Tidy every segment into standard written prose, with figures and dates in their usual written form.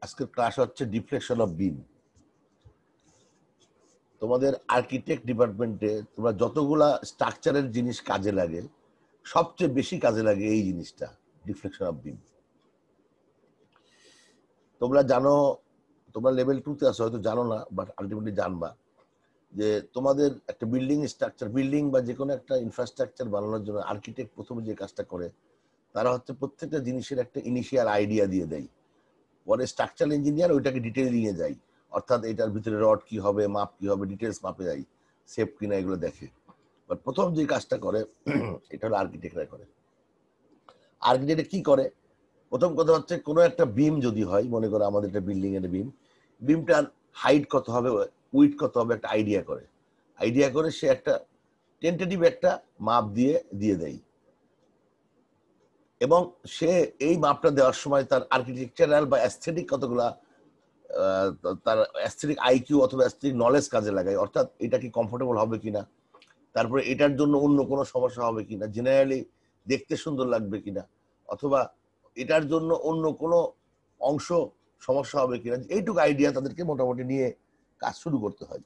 আজকের ক্লাস হচ্ছে deflection of বিম। তোমাদের আর্কিটেক্ট ডিপার্টমেন্টে তোমরা যতগুলা স্ট্রাকচারের জিনিস কাজে লাগে সবচেয়ে বেশি কাজে লাগে এই জিনিসটা, ডিফ্লেকশন অফ বিম। তোমরা জানো, তোমরা লেভেল 2-তে আছো, হয়তো জানো না, বাট আলটিমেটলি জানবা যে তোমাদের একটা বিল্ডিং স্ট্রাকচার, বিল্ডিং বা যে কোনো একটা ইনফ্রাস্ট্রাকচার বানানোর জন্য আর্কিটেক্ট প্রথমে যে কাজটা করে তারা হচ্ছে প্রত্যেকটা জিনিসের একটা ইনিশিয়াল আইডিয়া দিয়ে দেয়। পরে স্ট্রাকচারাল ইঞ্জিনিয়ার ওইটাকে ডিটেল নিয়ে যায়, অর্থাৎ এটার ভিতরে রড কি হবে, মাপ কি হবে, ডিটেলস মাপে যায়, সেফ কিনা এগুলো দেখে। বাট প্রথম যে কাজটা করে এটা হলো আর্কিটেক্টরা করে। আর্কিটেক্ট কি করে? প্রথম কথা হচ্ছে কোনো একটা বিম যদি হয়, মনে করো আমাদের একটা বিল্ডিং এর বিম, বিমটার হাইট কত হবে, উইথ কত হবে, একটা আইডিয়া করে। আইডিয়া করে সে একটা টেন্টেটিভ একটা মাপ দিয়ে দিয়ে দেয়, এবং সে এই মাপটা দেওয়ার সময় তার আর্কিটেকচারাল বা অ্যাস্থেটিক কতগুলা তার অ্যাস্থেটিক আইকিউ অথবা অ্যাস্থেটিক নলেজ কাজে লাগায়, অর্থাৎ এটা কি কমফোর্টেবল হবে কিনা, তারপরে এটার জন্য অন্য কোনো সমস্যা হবে কিনা, জেনারেলি দেখতে সুন্দর লাগবে কিনা, অথবা এটার জন্য অন্য কোনো অংশ সমস্যা হবে কিনা, এইটুকু আইডিয়া তাদেরকে মোটামুটি নিয়ে কাজ শুরু করতে হয়।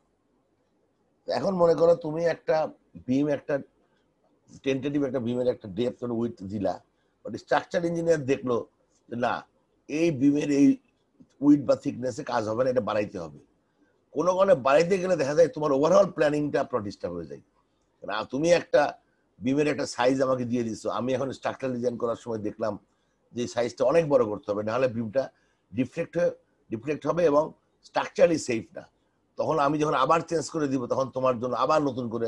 এখন মনে করো তুমি একটা বিম, একটা টেন্টেটিভ একটা বিমের একটা ডেপথ আর উইডথ দিলা, বাট স্ট্রাকচার ইঞ্জিনিয়ার দেখলো যে না, এই বিমের এই উইডথ বা থিকনেসে কাজ হবে না, এটা বাড়াইতে হবে। কোনো কারণে বাড়াইতে গেলে দেখা যায় তোমার ওভারঅল প্ল্যানিংটা আপনার ডিস্টার্ব হয়ে যায়। না, তুমি একটা বিমের একটা সাইজ আমাকে দিয়ে দিচ্ছ, আমি এখন স্ট্রাকচার ডিজাইন করার সময় দেখলাম যে সাইজটা অনেক বড় করতে হবে, নাহলে বিমটা ডিফ্লেক্ট হবে এবং স্ট্রাকচারালি সেফ না। তখন আমি যখন আবার চেঞ্জ করে দিব, তখন তোমার জন্য আবার নতুন করে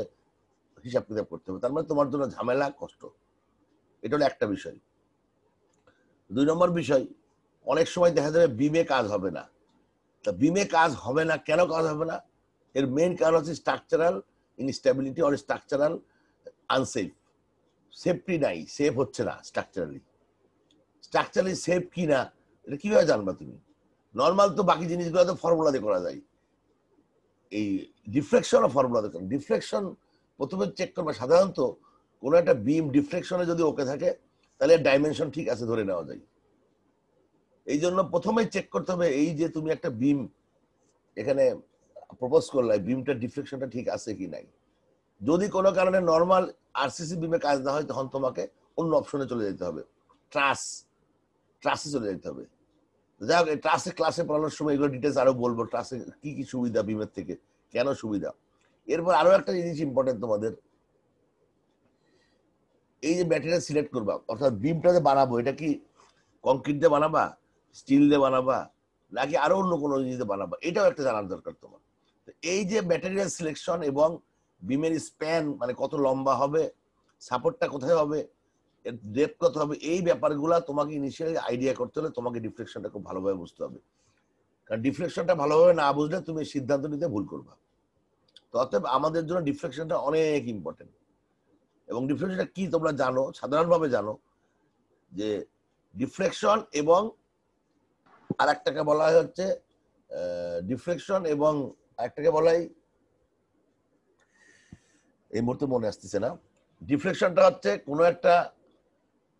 হিসাব কিতাব করতে হবে, তার মানে তোমার জন্য ঝামেলা, কষ্ট। এটা হলো একটা বিষয়। 2 নম্বর বিষয়, অনেক সময় দেখা যাবে বিমে কাজ হবে না। তা বিমে কাজ হবে না, কেন কাজ হবে না? এর মেইন কারণ হচ্ছে structural instability or structural unsafe. Safety নাই, সেফ হচ্ছে না স্ট্রাকচারালি সেফ কি না এটা কিভাবে জানবা তুমি? নর্মাল তো বাকি জিনিসগুলো তো ফর্মুলা দিয়ে করা যায়, এই ডিফ্লেকশন ফর্মুলা দিয়ে। ডিফ্লেকশন প্রথমে চেক করবা। সাধারণত কোনো একটা বিম ডিফ্লেকশনে যদি ওকে থাকে, তাহলে ডাইমেনশন ঠিক আছে ধরে নেওয়া যায়। এই জন্য প্রথমেই চেক করতে হবে, এই যে তুমি একটা বিম এখানে প্রপোজ করলে, বিমটার ডিফ্লেকশনটা ঠিক আছে কি নাই। যদি কোনো কারণে নর্মাল আরসিসি বিমে কাজ না হয়, তখন তোমাকে অন্য অপশনে চলে যেতে হবে, ট্রাসে চলে যেতে হবে। যাই হোক, ট্রাসে ক্লাসে পড়ানোর সময় এগুলো ডিটেলস আরো বলবো, ট্রাসে কি কি সুবিধা বিমের থেকে, কেন সুবিধা। এরপর আরো একটা জিনিস ইম্পর্টেন্ট তোমাদের, এই যে ম্যাটেরিয়াল সিলেক্ট করবা, অর্থাৎ বিমটা যে বানাবো, এটা কি কংক্রিট দিয়ে বানাবা, স্টিল দিয়ে বানাবা, নাকি আরো অন্য কোনো জিনিস দিয়ে বানাবা, এটাও একটা জানার দরকার তোমার। এই যে ম্যাটেরিয়াল সিলেকশন এবং বিমের স্প্যান, মানে কত লম্বা হবে, সাপোর্টটা কোথায় হবে, এর ডেপথ কত হবে, এই ব্যাপারগুলো তোমাকে ইনিশিয়ালি আইডিয়া করতে হলে তোমাকে ডিফ্লেকশনটা খুব ভালোভাবে বুঝতে হবে। কারণ ডিফ্লেকশনটা ভালোভাবে না বুঝলে তুমি সিদ্ধান্ত নিতে ভুল করবা। তো অতএব আমাদের জন্য ডিফ্লেকশনটা অনেক ইম্পর্টেন্ট। এবং ডিফ্লেকশনটা কি তোমরা জানো, সাধারণভাবে জানো যে ডিফ্লেকশন এবং আরেকটাকে বলা হয় হচ্ছে ডিফ্লেকশন, এবং আরেকটাকে বলা হয়, এই মুহূর্তে মনে আসতেছে না। ডিফ্লেকশনটা হচ্ছে কোনো একটা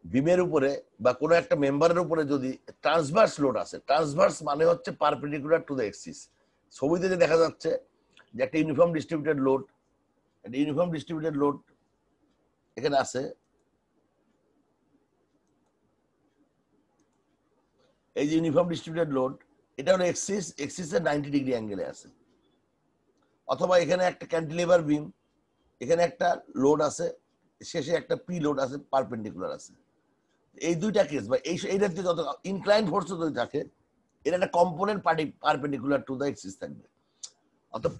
বিমের উপরে বা কোনো একটা মেম্বারের উপরে যদি ট্রান্সভার্স লোড আছে, ট্রান্সভার্স মানে হচ্ছে পারপেন্ডিকুলার টু দ্য এক্সিস। ছবিতে যে দেখা যাচ্ছে যে একটা ইউনিফর্ম ডিস্ট্রিবিউটেড লোড, একটা ইউনিফর্ম ডিস্ট্রিবিউটেড লোড এখানে আছে, এই যে ইউনিফর্ম ডিস্ট্রিবিউটেড লোড, এটা হলো এক্সিসের 90 ডিগ্রি অ্যাঙ্গেলে আছে। অথবা এখানে একটা ক্যান্টিলিভার বিম, এখানে একটা লোড আছে, শেষে একটা পি লোড আছে, পারপেন্ডিকুলার আছে। এই দুইটা কেস বা এইটা যত ইনক্লাইন ফোর্স যদি থাকে, এর একটা component perpendicular to the axis থাকবে। অর্থাৎ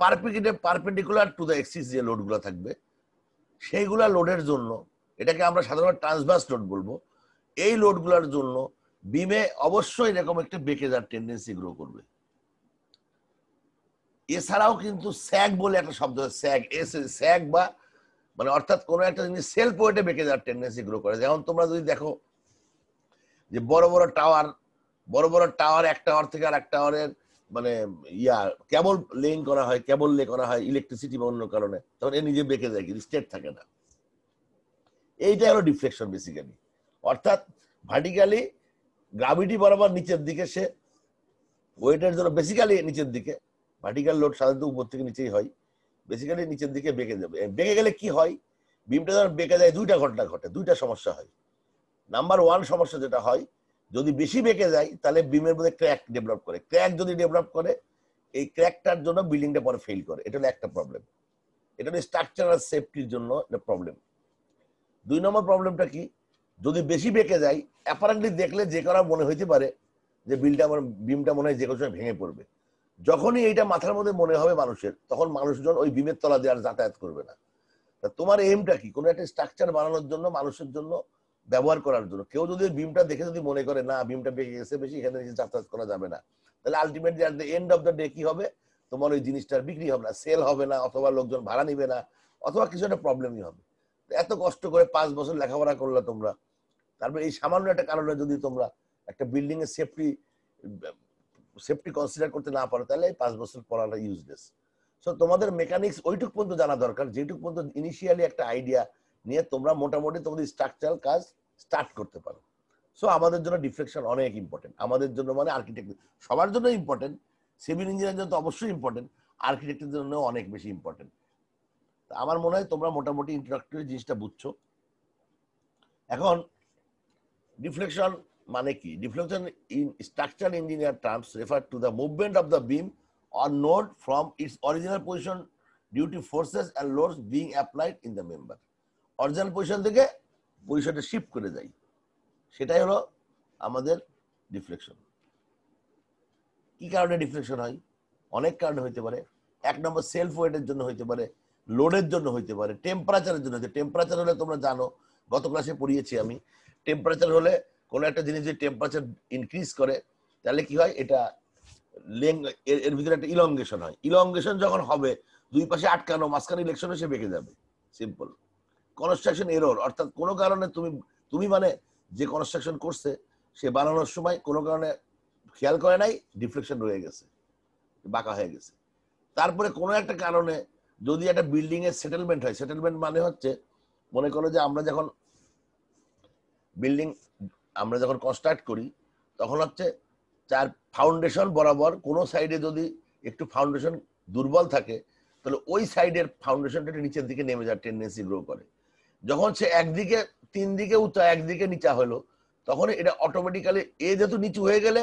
পারপেন্ডিকুলার টু দ্য এক্সিস যে লোডগুলো থাকবে, সেইগুলা লোডের জন্য, এটাকে আমরা সাধারণত ট্রান্সভার্স লোড বলবো, এই লোডগুলোর জন্য বিমে অবশ্যই এরকম একটা বেঁকে যাওয়ার টেন্ডেন্সি গ্রো করবে। এছাড়াও কিন্তু স্যাগ বলে একটা শব্দ, স্যাগ বা মানে অর্থাৎ কোনো একটা জিনিস সেলফ ওয়েটে বেঁকে যাওয়ার টেন্ডেন্সি গ্রো করে। যেমন তোমরা যদি দেখো যে বড় বড় টাওয়ার, এক টাওয়ার থেকে আর এক টাওয়ারের মানে কেবল লেইং করা হয়, কেবল লে করা হয় ইলেকট্রিসিটি বা অন্য কারণে, তখন এ নিজে বেঁকে যায়, কিন্তু স্ট্রেট থাকে না। এইটা হলো ডিফ্লেকশন বেসিক্যালি। অর্থাৎ ভার্টিক্যালি গ্রাভিটি বরাবর নিচের দিকে সে ওয়েটের জন্য বেসিক্যালি নিচের দিকে, ভার্টিক্যাল লোড সাধারণত উপর থেকে নিচেই হয়, বেসিক্যালি নিচের দিকে বেঁকে যাবে। বেঁকে গেলে কি হয়, বিমটা যখন বেঁকে যায় দুইটা ঘটনা ঘটে, দুইটা সমস্যা হয়। নাম্বার ওয়ান সমস্যা যেটা হয়, যদি বেশি বেঁকে যায় তাহলে বিমের মধ্যে ক্র্যাক ডেভেলপ করে। ক্র্যাক যদি ডেভেলপ করে, এই ক্র্যাকটার জন্য বিল্ডিংটা পরে ফেল করে। এটা হলো একটা প্রবলেম, এটা হলো স্ট্রাকচারাল সেফটির জন্য একটা প্রবলেম। 2 নম্বর প্রবলেমটা কি, যদি বেশি বেঁকে যায় অ্যাপারেন্টলি দেখলে যে কারো মনে হইতে পারে যে বিমটা মনে হয় যে কোনো সময় ভেঙে পড়বে। যখনই এইটা মাথার মধ্যে মনে হবে মানুষের, তখন মানুষজন ওই বিমের তলা দিয়ে আর যাতায়াত করবে না। তা তোমার এমটা কি, কোনো একটা স্ট্রাকচার বানানোর জন্য, মানুষের জন্য ব্যবহার করার জন্য। কেউ যদি বিমটা দেখে যদি মনে করে না বিমটা বেঁকে গেছে বেশি, এখানে যাতায়াত করা যাবে না, তাহলে ultimately at the end of the day কি হবে, তোমার ওই জিনিসটার বিক্রি হবে না, সেল হবে না, অথবা লোকজন ভাড়া নিবে না, অথবা কিছু একটা প্রবলেমই হবে। এত কষ্ট করে 5 বছর লেখাপড়া করলে তোমরা, তারপর এই সামান্য একটা কারণে যদি তোমরা একটা বিল্ডিং এর সেফটি কনসিডার করতে না পারো, তাহলে 5 বছর পড়াটা ইউজলেস। সো তোমাদের মেকানিক্স ওইটুক পর্যন্ত জানা দরকার, যেটুক পর্যন্ত ইনিশিয়ালি একটা আইডিয়া নিয়ে তোমরা মোটামুটি তোমাদের স্ট্রাকচারাল কাজ স্টার্ট করতে পারো। সো আমাদের জন্য ডিফ্লেকশন অনেক ইম্পর্টেন্ট, আমাদের জন্য মানে আর্কিটেক্ট সবার জন্য ইম্পর্টেন্ট, সিভিল ইঞ্জিনিয়ারের জন্য তো অবশ্যই ইম্পর্টেন্ট, আর্কিটেক্টের জন্য অনেক বেশি ইম্পর্টেন্ট। আমার মনে হয় তোমরা মোটামুটি ইন্ট্রোডাক্টরি জিনিসটা বুঝছো। এখন ডিফ্লেকশন মানে কি? Deflection in structural engineer terms refer to the movement of the beam or node from its original position due to forces and loads being applied in the member. Original position থেকে পজিশনটা shift করে যায়, সেটাই হলো আমাদের deflection. কি কারণে deflection হয়? অনেক কারণে হইতে পারে। 1 নম্বর সেলফ ওয়েটের জন্য হইতে পারে, লোডের জন্য হইতে পারে, টেম্পারেচারের জন্য। টেম্পারেচার হলে তোমরা জানো, গত ক্লাসে পড়িয়েছি আমি, টেম্পারেচার হলে কোনো একটা জিনিস যদি টেম্পারেচার ইনক্রিজ করে তাহলে কি হয়, এটা এর ভিতরে একটা ইলংগেশন হয়। ইলংগেশন যখন হবে, দুই পাশে আটকানো, মাঝখানে ইলেকশন এসে বেঁকে যাবে। সিম্পল। কনস্ট্রাকশন এরর, অর্থাৎ কোনো কারণে তুমি মানে যে কনস্ট্রাকশন করছে সে বানানোর সময় কোনো কারণে খেয়াল করে নাই, ডিফ্লেকশন রয়ে গেছে, বাঁকা হয়ে গেছে। তারপরে কোনো একটা কারণে যদি একটা বিল্ডিং এর সেটেলমেন্ট হয়, সেটেলমেন্ট মানে হচ্ছে, মনে করো যে আমরা যখন কনস্ট্রাক্ট করি তখন হচ্ছে চার ফাউন্ডেশন বরাবর কোনো সাইডে যদি একটু ফাউন্ডেশন দুর্বল থাকে, তাহলে ওই সাইডের ফাউন্ডেশনটা নিচের দিকে নেমে যাওয়ার টেন্ডেন্সি গ্রো করে। যখন সে একদিকে 3 দিকে উঁচা একদিকে নিচা হলো, তখন এটা অটোমেটিক্যালি যেহেতু নিচু হয়ে গেলে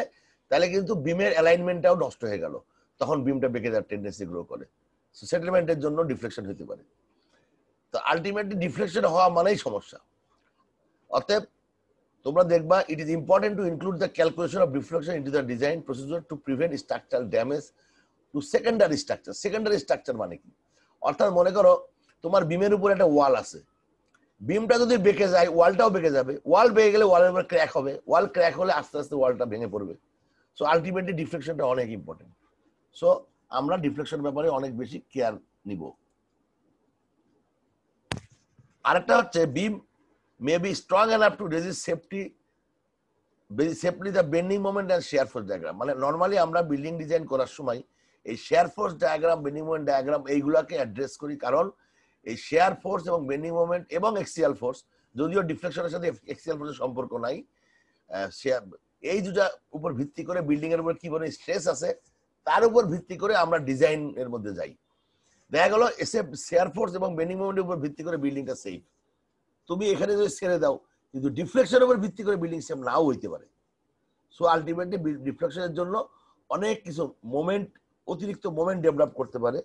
তাহলে কিন্তু বিমের অ্যালাইনমেন্টটাও নষ্ট হয়ে গেল, তখন বিমটা বেঁকে যাওয়ার টেন্ডেন্সি গ্রো করে। সেটেলমেন্টের জন্য ডিফ্লেকশন হতে পারে। তো আলটিমেটলি ডিফ্লেকশন হওয়া মানেই সমস্যা। অতএব তোমরা দেখবা, it is important to include the calculation of deflection into the design procedure to prevent structural damage to secondary structure. Secondary structure মানে কি? অর্থাৎ মনে করো তোমার বিমের উপর একটা ওয়াল আছে, বিমটা যদি বেঁকে যায় ওয়ালটাও বেঁকে যাবে, ওয়াল বেঁকে গেলে ওয়ালের উপর ক্র্যাক হবে, ওয়াল ক্র্যাক হলে আস্তে আস্তে ওয়ালটা ভেঙে পড়বে। সো আলটিমেটলি ডিফ্লেকশনটা অনেক ইম্পর্টেন্ট। সো আমরা ডিফ্লেকশন ব্যাপারে অনেক বেশি কেয়ার নিব। আরেকটা হচ্ছে, beam may be strong enough to resist safety the bending moment and shear force diagram. মানে নর্মালি আমরা বিল্ডিং ডিজাইন করার সময় এই shear force diagram, bending moment diagram এইগুলাকে অ্যাড্রেস করি, কারণ এই শেয়ার ফোর্স এবং বেন্ডিং মোমেন্ট এবং এক্সিয়াল ফোর্স, যদিও ডিফ্লেকশনের সাথে এক্সিয়াল ফোর্সের সম্পর্ক নাই, এই দুটা উপর ভিত্তি করে বিল্ডিং এর উপর কি ধরনের স্ট্রেস আছে তার উপর ভিত্তি করে আমরা ডিজাইন এর মধ্যে যাই। দেখা গেল শেয়ার ফোর্স এবং বেন্ডিং মোমেন্টের উপর ভিত্তি করে বিল্ডিংটা সেফ, তুমি এখানে যদি ছেড়ে দাও, কিন্তু ডিফ্লেকশনের উপর ভিত্তি করে বিল্ডিং সেফ নাও হইতে পারে। সো আলটিমেটলি ডিফ্লেকশনের জন্য অনেক কিছু মোমেন্ট, অতিরিক্ত মোমেন্ট ডেভেলপ করতে পারে।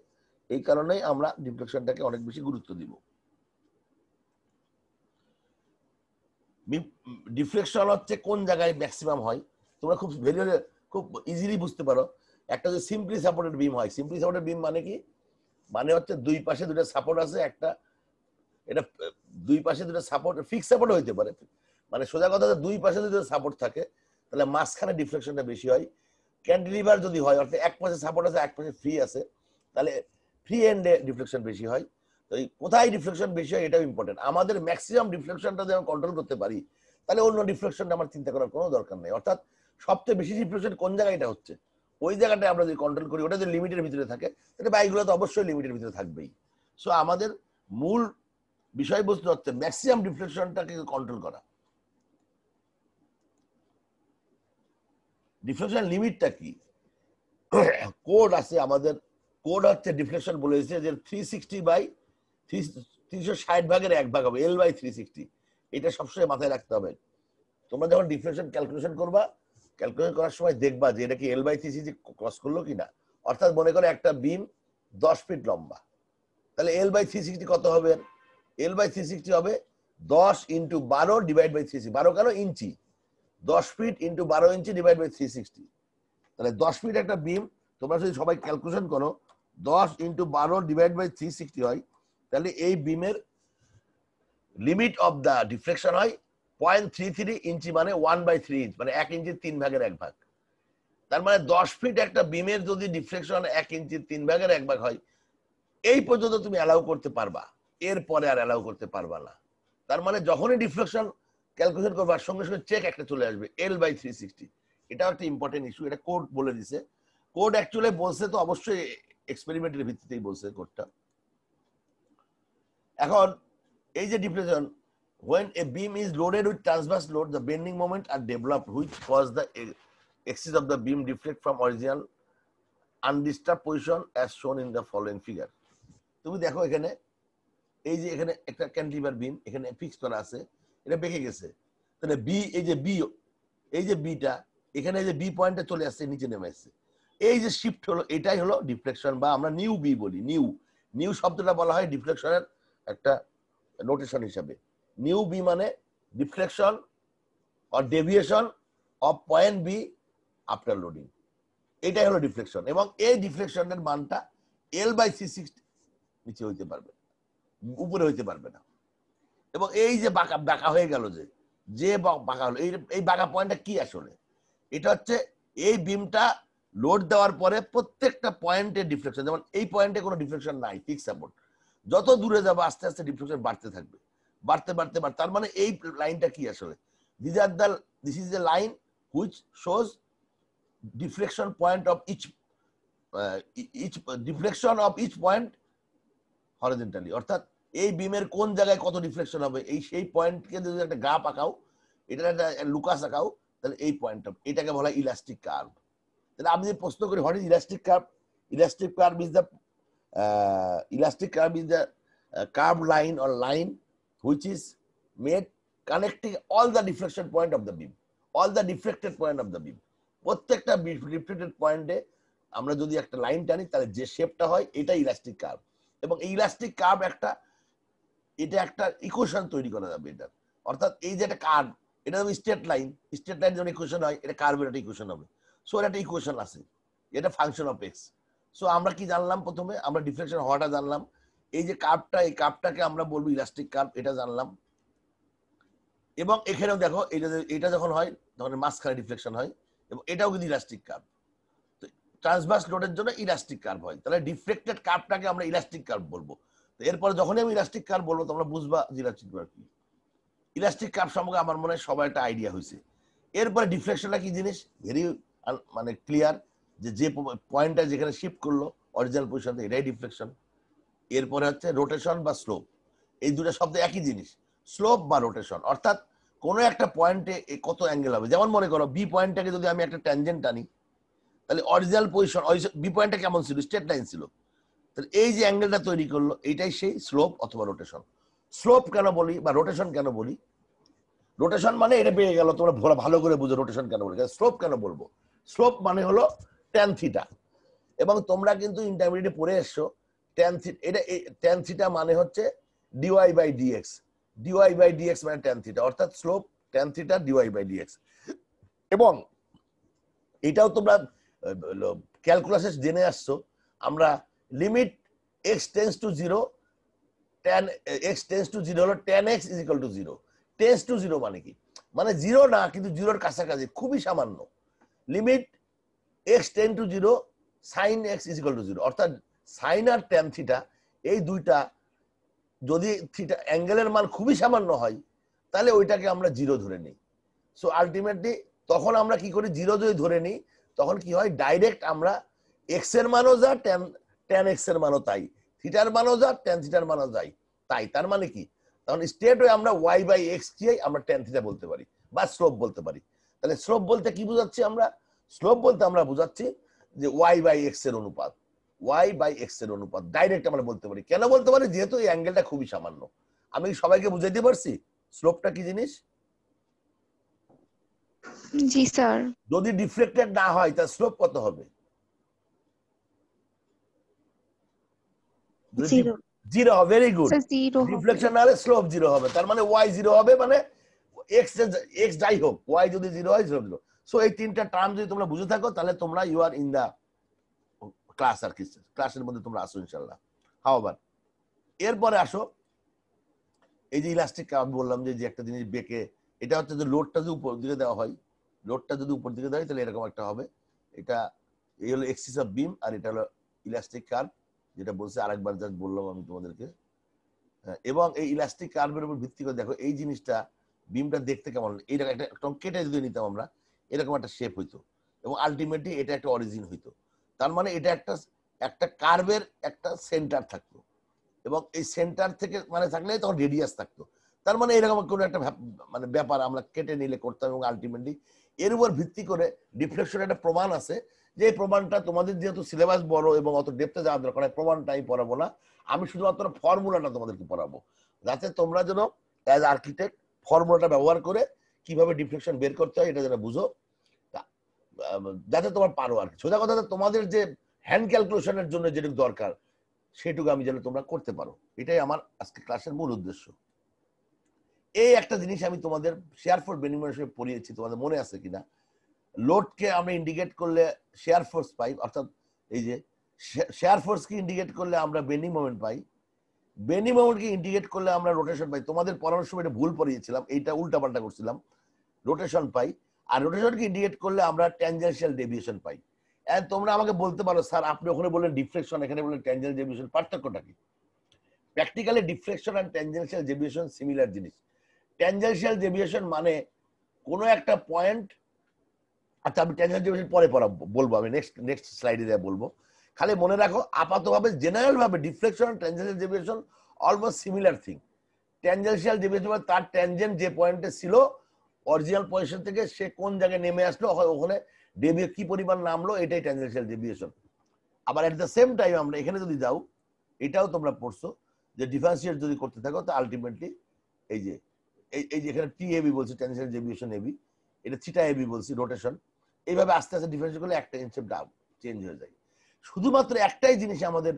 এই কারণেই আমরা ডিফ্লেকশনটাকে অনেক বেশি গুরুত্ব দিব। ডিফ্লেকশন হচ্ছে কোন জায়গায় ম্যাক্সিমাম হয়, তোমরা খুব ইজিলি বুঝতে পারো। একটা যে সিম্পলি সাপোর্টেড বিম হয়, সিম্পলি সাপোর্টেড বিম মানে কি? মানে হচ্ছে দুই পাশে দুটো সাপোর্ট আছে, একটা এটা দুই পাশে দুটো সাপোর্ট, ফিক্স সাপোর্ট হইতে পারে। মানে সোজা কথা, দুই পাশে যদি সাপোর্ট থাকে তাহলে মাঝখানে ডিফ্লেকশনটা বেশি হয়। ক্যান্টিলিভার যদি হয়, অর্থাৎ এক পাশে সাপোর্ট আছে এক পাশে ফ্রি আছে, তাহলে ফ্রি এন্ডে ডিফ্লেকশন বেশি হয়। তো এই কোথায় ডিফ্লেকশন বেশি হয় এটাও ইম্পর্টেন্ট। আমাদের ম্যাক্সিমাম ডিফ্লেকশনটা যেন কন্ট্রোল করতে পারি, তাহলে অন্য ডিফ্লেকশনটা আমার চিন্তা করার কোনো দরকার নেই। অর্থাৎ সবচেয়ে বেশি ডিফ্লেকশন কোন জায়গাটা হচ্ছে, ওই জায়গাটা আমরা যদি কন্ট্রোল করি, ওটা যদি লিমিটের ভিতরে থাকে, তাহলে বাইকগুলো তো অবশ্যই লিমিটের ভিতরে থাকবেই। সো আমাদের মূল বিষয়বস্তু হচ্ছে ম্যাক্সিমাম ডিফ্লেকশনটাকে কন্ট্রোল করা। ডিফ্লেকশন লিমিটটা কি? কোড আছে আমাদের, কোড হচ্ছে ডিফ্লেকশন বলেছে যে 360 ভাগের 1 ভাগ হবে, L/360। এটা সবসময় মাথায় রাখতে হবে। তোমরা যখন ডিফ্লেকশন ক্যালকুলেশন করবা, ক্যালকুলেশন করার সময় দেখবা যে এটা কি L/360 ক্রস করলো কিনা। অর্থাৎ মনে করো একটা বিম 10 ফিট লম্বা, তাহলে L/360 কত হবে? L/360 হবে 10 × 12 ডিভাইড বাই 360। 12 কেন? ইঞ্চি। 10 ফিট × 12 ইঞ্চি ডিভাইড বাই 360। তাহলে 10 ফিট একটা বিম, তোমরা যদি সবাই ক্যালকুলেশন করো 10 × 12 ডিভাইড বাই 360 হয়, তাহলে এই বিমের লিমিট অফ দা ডিফ্লেকশন হয় 0.33 ইঞ্চি, মানে 1/3 ইঞ্চ, মানে 1 ইঞ্চির 3 ভাগের 1 ভাগ। তার মানে 10 ফিট একটা বিমের যদি ডিফ্লেকশন 1 ইঞ্চির 3 ভাগের 1 ভাগ হয়, এই পর্যন্ত তুমি অ্যালাউ করতে পারবা, এরপরে আর অ্যালাউ করতে পারবা না। তার মানে যখনই ডিফ্লেকশন ক্যালকুলেশন করবার সঙ্গে সঙ্গে চেক একটা চলে আসবে L/360। এটা একটা ইম্পর্টেন্ট ইস্যু, এটা কোড বলে দিছে। কোড অ্যাকচুয়ালি বলছে তো অবশ্যই এক্সপেরিমেন্টের ভিত্তিতেই বলছে কোডটা। এখন এই যে deflection, when a beam is loaded with transverse load, the bending moment are developed which cause the axis of the beam deflect from original undisturbed position as shown in the following figure। তুমি দেখো এখানে, এই যে এখানে একটা cantilever বিম এখানে fix করা আছে, এটা বেঁকে গেছে। তাহলে বি, এই যে বি, এই যে বিটা এখানে এই যে বি পয়েন্টে চলে আসছে, নিচে নেমে আসছে, এই যে শিফট হলো, এটাই হলো ডিফ্লেকশন, বা আমরা নিউ বি বলি। নিউ শব্দটা বলা হয় ডিফ্লেকশনের একটা নোটেশন হিসাবে। নিউ বি মানে deflection or deviation of point B after loading, এটাই হলো ডিফ্লেকশন। এবং এই ডিফ্লেকশনের মানটা L/360 নিচে হইতে পারবে, উপরে হইতে পারবে না। এবং এই যে বাঁকা হয়ে গেল, যে বাঁকা হলো, এই বাঁকা পয়েন্টটা কি আসলে? এটা হচ্ছে এই বিমটা লোড দেওয়ার পরে প্রত্যেকটা পয়েন্টে ডিফ্লেকশন, যেমন এই পয়েন্টে কোনো ডিফ্লেকশন নাই, ফিক্স সাপোর্ট, যত দূরে যাবে আস্তে আস্তে ডিফ্লেকশন বাড়তে থাকবে, বাড়তে বাড়তে বাড়তে। তার মানে এই লাইনটা কি আসলে? This is the line which shows deflection point of each deflection of each point horizontally. অর্থাৎ এই বিমের কোন জায়গায় কত ডিফ্লেকশন হবে, এই সেই পয়েন্টকে যদি একটা গ্রাফ আঁকাও, এটার একটা লুকাস আঁকাও, তাহলে এই পয়েন্টটা, এটাকে বলা হয় ইলাস্টিক কার্ভ। তাহলে আমি যদি প্রশ্ন করি what is elastic curve? Elastic curve is the curved line or line which is made connecting all the deflection point of the beam, all the deflected point of the beam। প্রত্যেকটা deflected পয়েন্টে আমরা যদি একটা line টানি, তাহলে যে শেপটা হয় এটা ইলাস্টিক কার্ভ। এবং এই ইলাস্টিক কার্ভ এটা একটা ইকুয়েশন তৈরি করা যাবে এটা। অর্থাৎ এই যে একটা কার্ভ, এটা যদি স্ট্রেট লাইন যখন ইকুয়েশন হয়, এটা কার্ভের একটা ইকুয়েশন হবে। সো এটা একটা ইকুয়েশন আছে, এটা ফাংশন অফ এক্স। সো আমরা কি জানলাম? প্রথমে আমরা ডিফ্লেকশন হওয়াটা জানলাম, এই যে কার্ভটা, এই কার্ভটাকে আমরা বলবো ইলাস্টিক কার্ভ, এটা জানলাম। এবং এখানেও দেখো, এটা যখন হয় তখন মাঝখানে ডিফ্লেকশন হয়, এবং এটাও কিন্তু ইলাস্টিক কার্ভ। তো ট্রান্সভার্স লোডের জন্য ইলাস্টিক কার্ভ হয়, তাহলে ডিফ্লেক্টেড কার্ভটাকে আমরা ইলাস্টিক কার্ভ বলবো। তো এরপরে যখনই আমি ইলাস্টিক কার্ভ বলবো, তোমরা বুঝবা ইলাস্টিক কার্ভ কি। ইলাস্টিক কার্ভ সম্পর্কে আমার মনে হয় সবার একটা আইডিয়া হয়েছে। এরপরে ডিফ্লেকশনটা কি জিনিস, ভেরি মানে ক্লিয়ার, যে পয়েন্টটা যেখানে শিফট করলো অরিজিনাল পজিশন থেকে, এটাই ডিফ্লেকশন। এরপরে হচ্ছে রোটেশন বা স্লোপ, এই দুটো শব্দ একই জিনিস, স্লোপ বা রোটেশন। অর্থাৎ কোনো একটা পয়েন্টে কত অ্যাঙ্গেল হবে। যেমন মনে করো বি পয়েন্টটাকে যদি আমি একটা ট্যানজেন্ট টানি, তাহলে অরিজিনাল পজিশন, বি পয়েন্টটা কেমন ছিল? স্ট্রেট লাইন ছিল। তাহলে এই যে অ্যাঙ্গেলটা তৈরি করলো, এইটাই সেই স্লোপ অথবা রোটেশন। স্লোপ কেন বলি বা রোটেশন কেন বলি? রোটেশন মানে এটা পেয়ে গেল, তোমরা ভালো করে বুঝো রোটেশন কেন বলি। স্লোপ কেন বলবো? স্লোপ মানে হলো ট্যান থিটা। এবং তোমরা কিন্তু ইন্টারমিডিয়েটে পড়ে এসছো ট্যান থিটা, এটা ট্যান থিটা মানে হচ্ছে dy/dx। dy/dx মানে ট্যান থিটা, অর্থাৎ স্লোপ ট্যান থিটা dy/dx। এবং এটাও তোমরা ক্যালকুলাসে জেনে আসছো, আমরা limit x tends to 0, tan x tends to 0 হলো tan x = 0। টেন্ডস টু 0 মানে কি? মানে 0 না, কিন্তু 0-র কাছাকাছি, খুবই সামান্য। Limit x tend two 0 sin x = 0। অর্থাৎ সাইন আর ট্যান থিটা, এই দুইটা যদি থিটা অ্যাঙ্গেলের মান খুবই সামান্য হয়, তাহলে ওইটাকে আমরা 0 ধরে নিই। সো আলটিমেটলি তখন আমরা কি করি? 0 যদি ধরে নিই, তখন কি হয়? ডাইরেক্ট আমরা x এর মানও যা, tan x এর মানও তাই, থিটার মানও যা, tan থিটার মানও যাই তাই। তার মানে কি? তখন স্ট্রেট হয়ে আমরা y/x কে আমরা tan থিটা বলতে পারি বা স্লোপ বলতে পারি। তাহলে স্লোপ বলতে কি বোঝাচ্ছি আমরা? স্লোপ বলতে আমরা বোঝাচ্ছি যে y/x এর অনুপাত, y/x এর অনুপাত ডাইরেক্ট আমরা বলতে পারি। কেন বলতে পারি? যেহেতু এই অ্যাঙ্গেলটা খুবই সামান্য। আমি সবাইকে বুঝাইতে পারছি স্লোপটা কি জিনিস? জি স্যার। যদি ডিফ্লেক্টেড না হয় তার স্লোপ কত হবে? 0 0 হবে। Very good. স্যার 0 হবে। ডিফ্লেকশন না হলে স্লোপ 0 হবে। তার মানে y 0 হবে, মানে x যাই হোক y যদি 0 হয় 0 0। সো এই তিনটা টার্ম যদি তোমরা বুঝে থাকো তাহলে তোমরা you are in the class, আর কি ক্লাসের মধ্যে তোমরা আসো ইনশাআল্লাহ। হাওয়ার এরপরে আসো এই যে ইলাস্টিক আমি বললাম যে একটা জিনিস বেঁকে, এটা হচ্ছে যে লোডটা যদি উপর দিকে দেওয়া হয়, লোডটা যদি উপর দিকে দেওয়া হয় তাহলে এরকম একটা হবে। এটা এই হলো এক্সিস অফ বিম, আর এটা হলো ইলাস্টিক কার্ভ, যেটা বলছে আরেকবার জাস্ট বললাম আমি তোমাদেরকে। এবং এই ইলাস্টিক কার্ভের উপর ভিত্তি করে দেখো এই জিনিসটা বিমটা দেখতে কেমন, এইরকম একটা কেটে যদি নিতাম আমরা এরকম একটা শেপ হইতো, এবং আলটিমেটলি এটা একটা অরিজিন হইতো। তার মানে এটা একটা কার্ভের একটা সেন্টার থাকতো, এবং এই সেন্টার থেকে মানে থাকলে তখন রেডিয়াস থাকতো। তার মানে এরকম কোনো একটা মানে ব্যাপার আমরা কেটে নিলে করতাম, এবং আলটিমেটলি এর উপর ভিত্তি করে ডিফ্লেকশনের একটা প্রমাণ আছে, যে এই প্রমাণটা তোমাদের যেহেতু সিলেবাস বড় এবং অত ডেপথে যাওয়া দরকার হয়, প্রমাণটা আমি পড়াবো না, আমি শুধুমাত্র ফর্মুলাটা তোমাদেরকে পড়াবো, যাতে তোমরা যেন অ্যাজ আর্কিটেক্ট ফর্মুলাটা ব্যবহার করে কিভাবে ডিফ্লেকশন বের করতে হয় এটা যেন বুঝো, যাতে তোমার পারো। আর কি সোজা কথা, তোমাদের যে হ্যান্ড ক্যালকুলেশনের জন্য যেটুকু দরকার সেটুকু আমি যেন তোমরা করতে পারো, এটাই আমার আজকে ক্লাসের মূল উদ্দেশ্য। এই একটা জিনিস আমি তোমাদের শেয়ার ফোর্স বেনিমিনেশনে পড়িয়েছি, তোমাদের মনে আছে কিনা? লোডকে আমরা ইন্ডিকেট করলে শেয়ার ফোর্স পাই, অর্থাৎ এই যে শেয়ার ফোর্সকে ইন্ডিকেট করলে আমরা বেন্ডিং মোমেন্ট পাই, বেন্ডিং মোমেন্টকে ইন্ডিকেট করলে আমরা রোটেশন পাই। তোমাদের পড়ানোর সময় এটা ভুল পড়িয়েছিলাম, এইটা উল্টাপাল্টা করছিলাম, রোটেশন পাই, আর রোটেশনকে ইন্ডিকেট করলে আমরা ট্যানজেনশিয়াল ডেভিয়েশন পাই। এন্ড তোমরা আমাকে বলতে পারো স্যার আপনি ওখানে বললেন ডিফ্লেকশন, এখানে বললেন ট্যানজেনশিয়াল ডেভিয়েশন, পার্থক্যটা কি? Practically deflection and tangential deviation similar জিনিস। ট্যানজেনশিয়াল ডেভিয়েশন মানে কোনো একটা পয়েন্ট, আচ্ছা আমি ট্যানজেনশিয়াল ডেভিয়েশন পরে বলবো, আমি নেক্সট স্লাইডে বলবো। খালি মনে রাখো আপাতভাবে জেনারেল ভাবে ডিফ্লেকশন আর tangential deviation almost similar thing. Tangential deviation মানে তার ট্যানজেন্ট যে পয়েন্টে ছিল অরিজিনাল পজিশন থেকে সে কোন জায়গায় নেমে আসলো, ওখানে ডেভিয়ে কি পরিমাণ নামলো, এটাই ট্যানজেনশিয়াল ডেভিয়েশন। আবার এট দ্য সেম টাইম আমরা এখানে যদি যাও, এটাও তোমরা পড়ছো যে ডিফারেন্সিয়েট যদি করতে থাকো তো আলটিমেটলি এই যে এখানে টি এবি বলছি ট্যানজেনশিয়াল ডেভিয়েশন এবি, এটা থিটা এবি বলছি রোটেশন, এইভাবে আস্তে আস্তে ডিফারেন্সিয়েট করলে একটা ইনসেপ্ট চেঞ্জ হয়ে যায়। শুধুমাত্র একটাই জিনিস আমাদের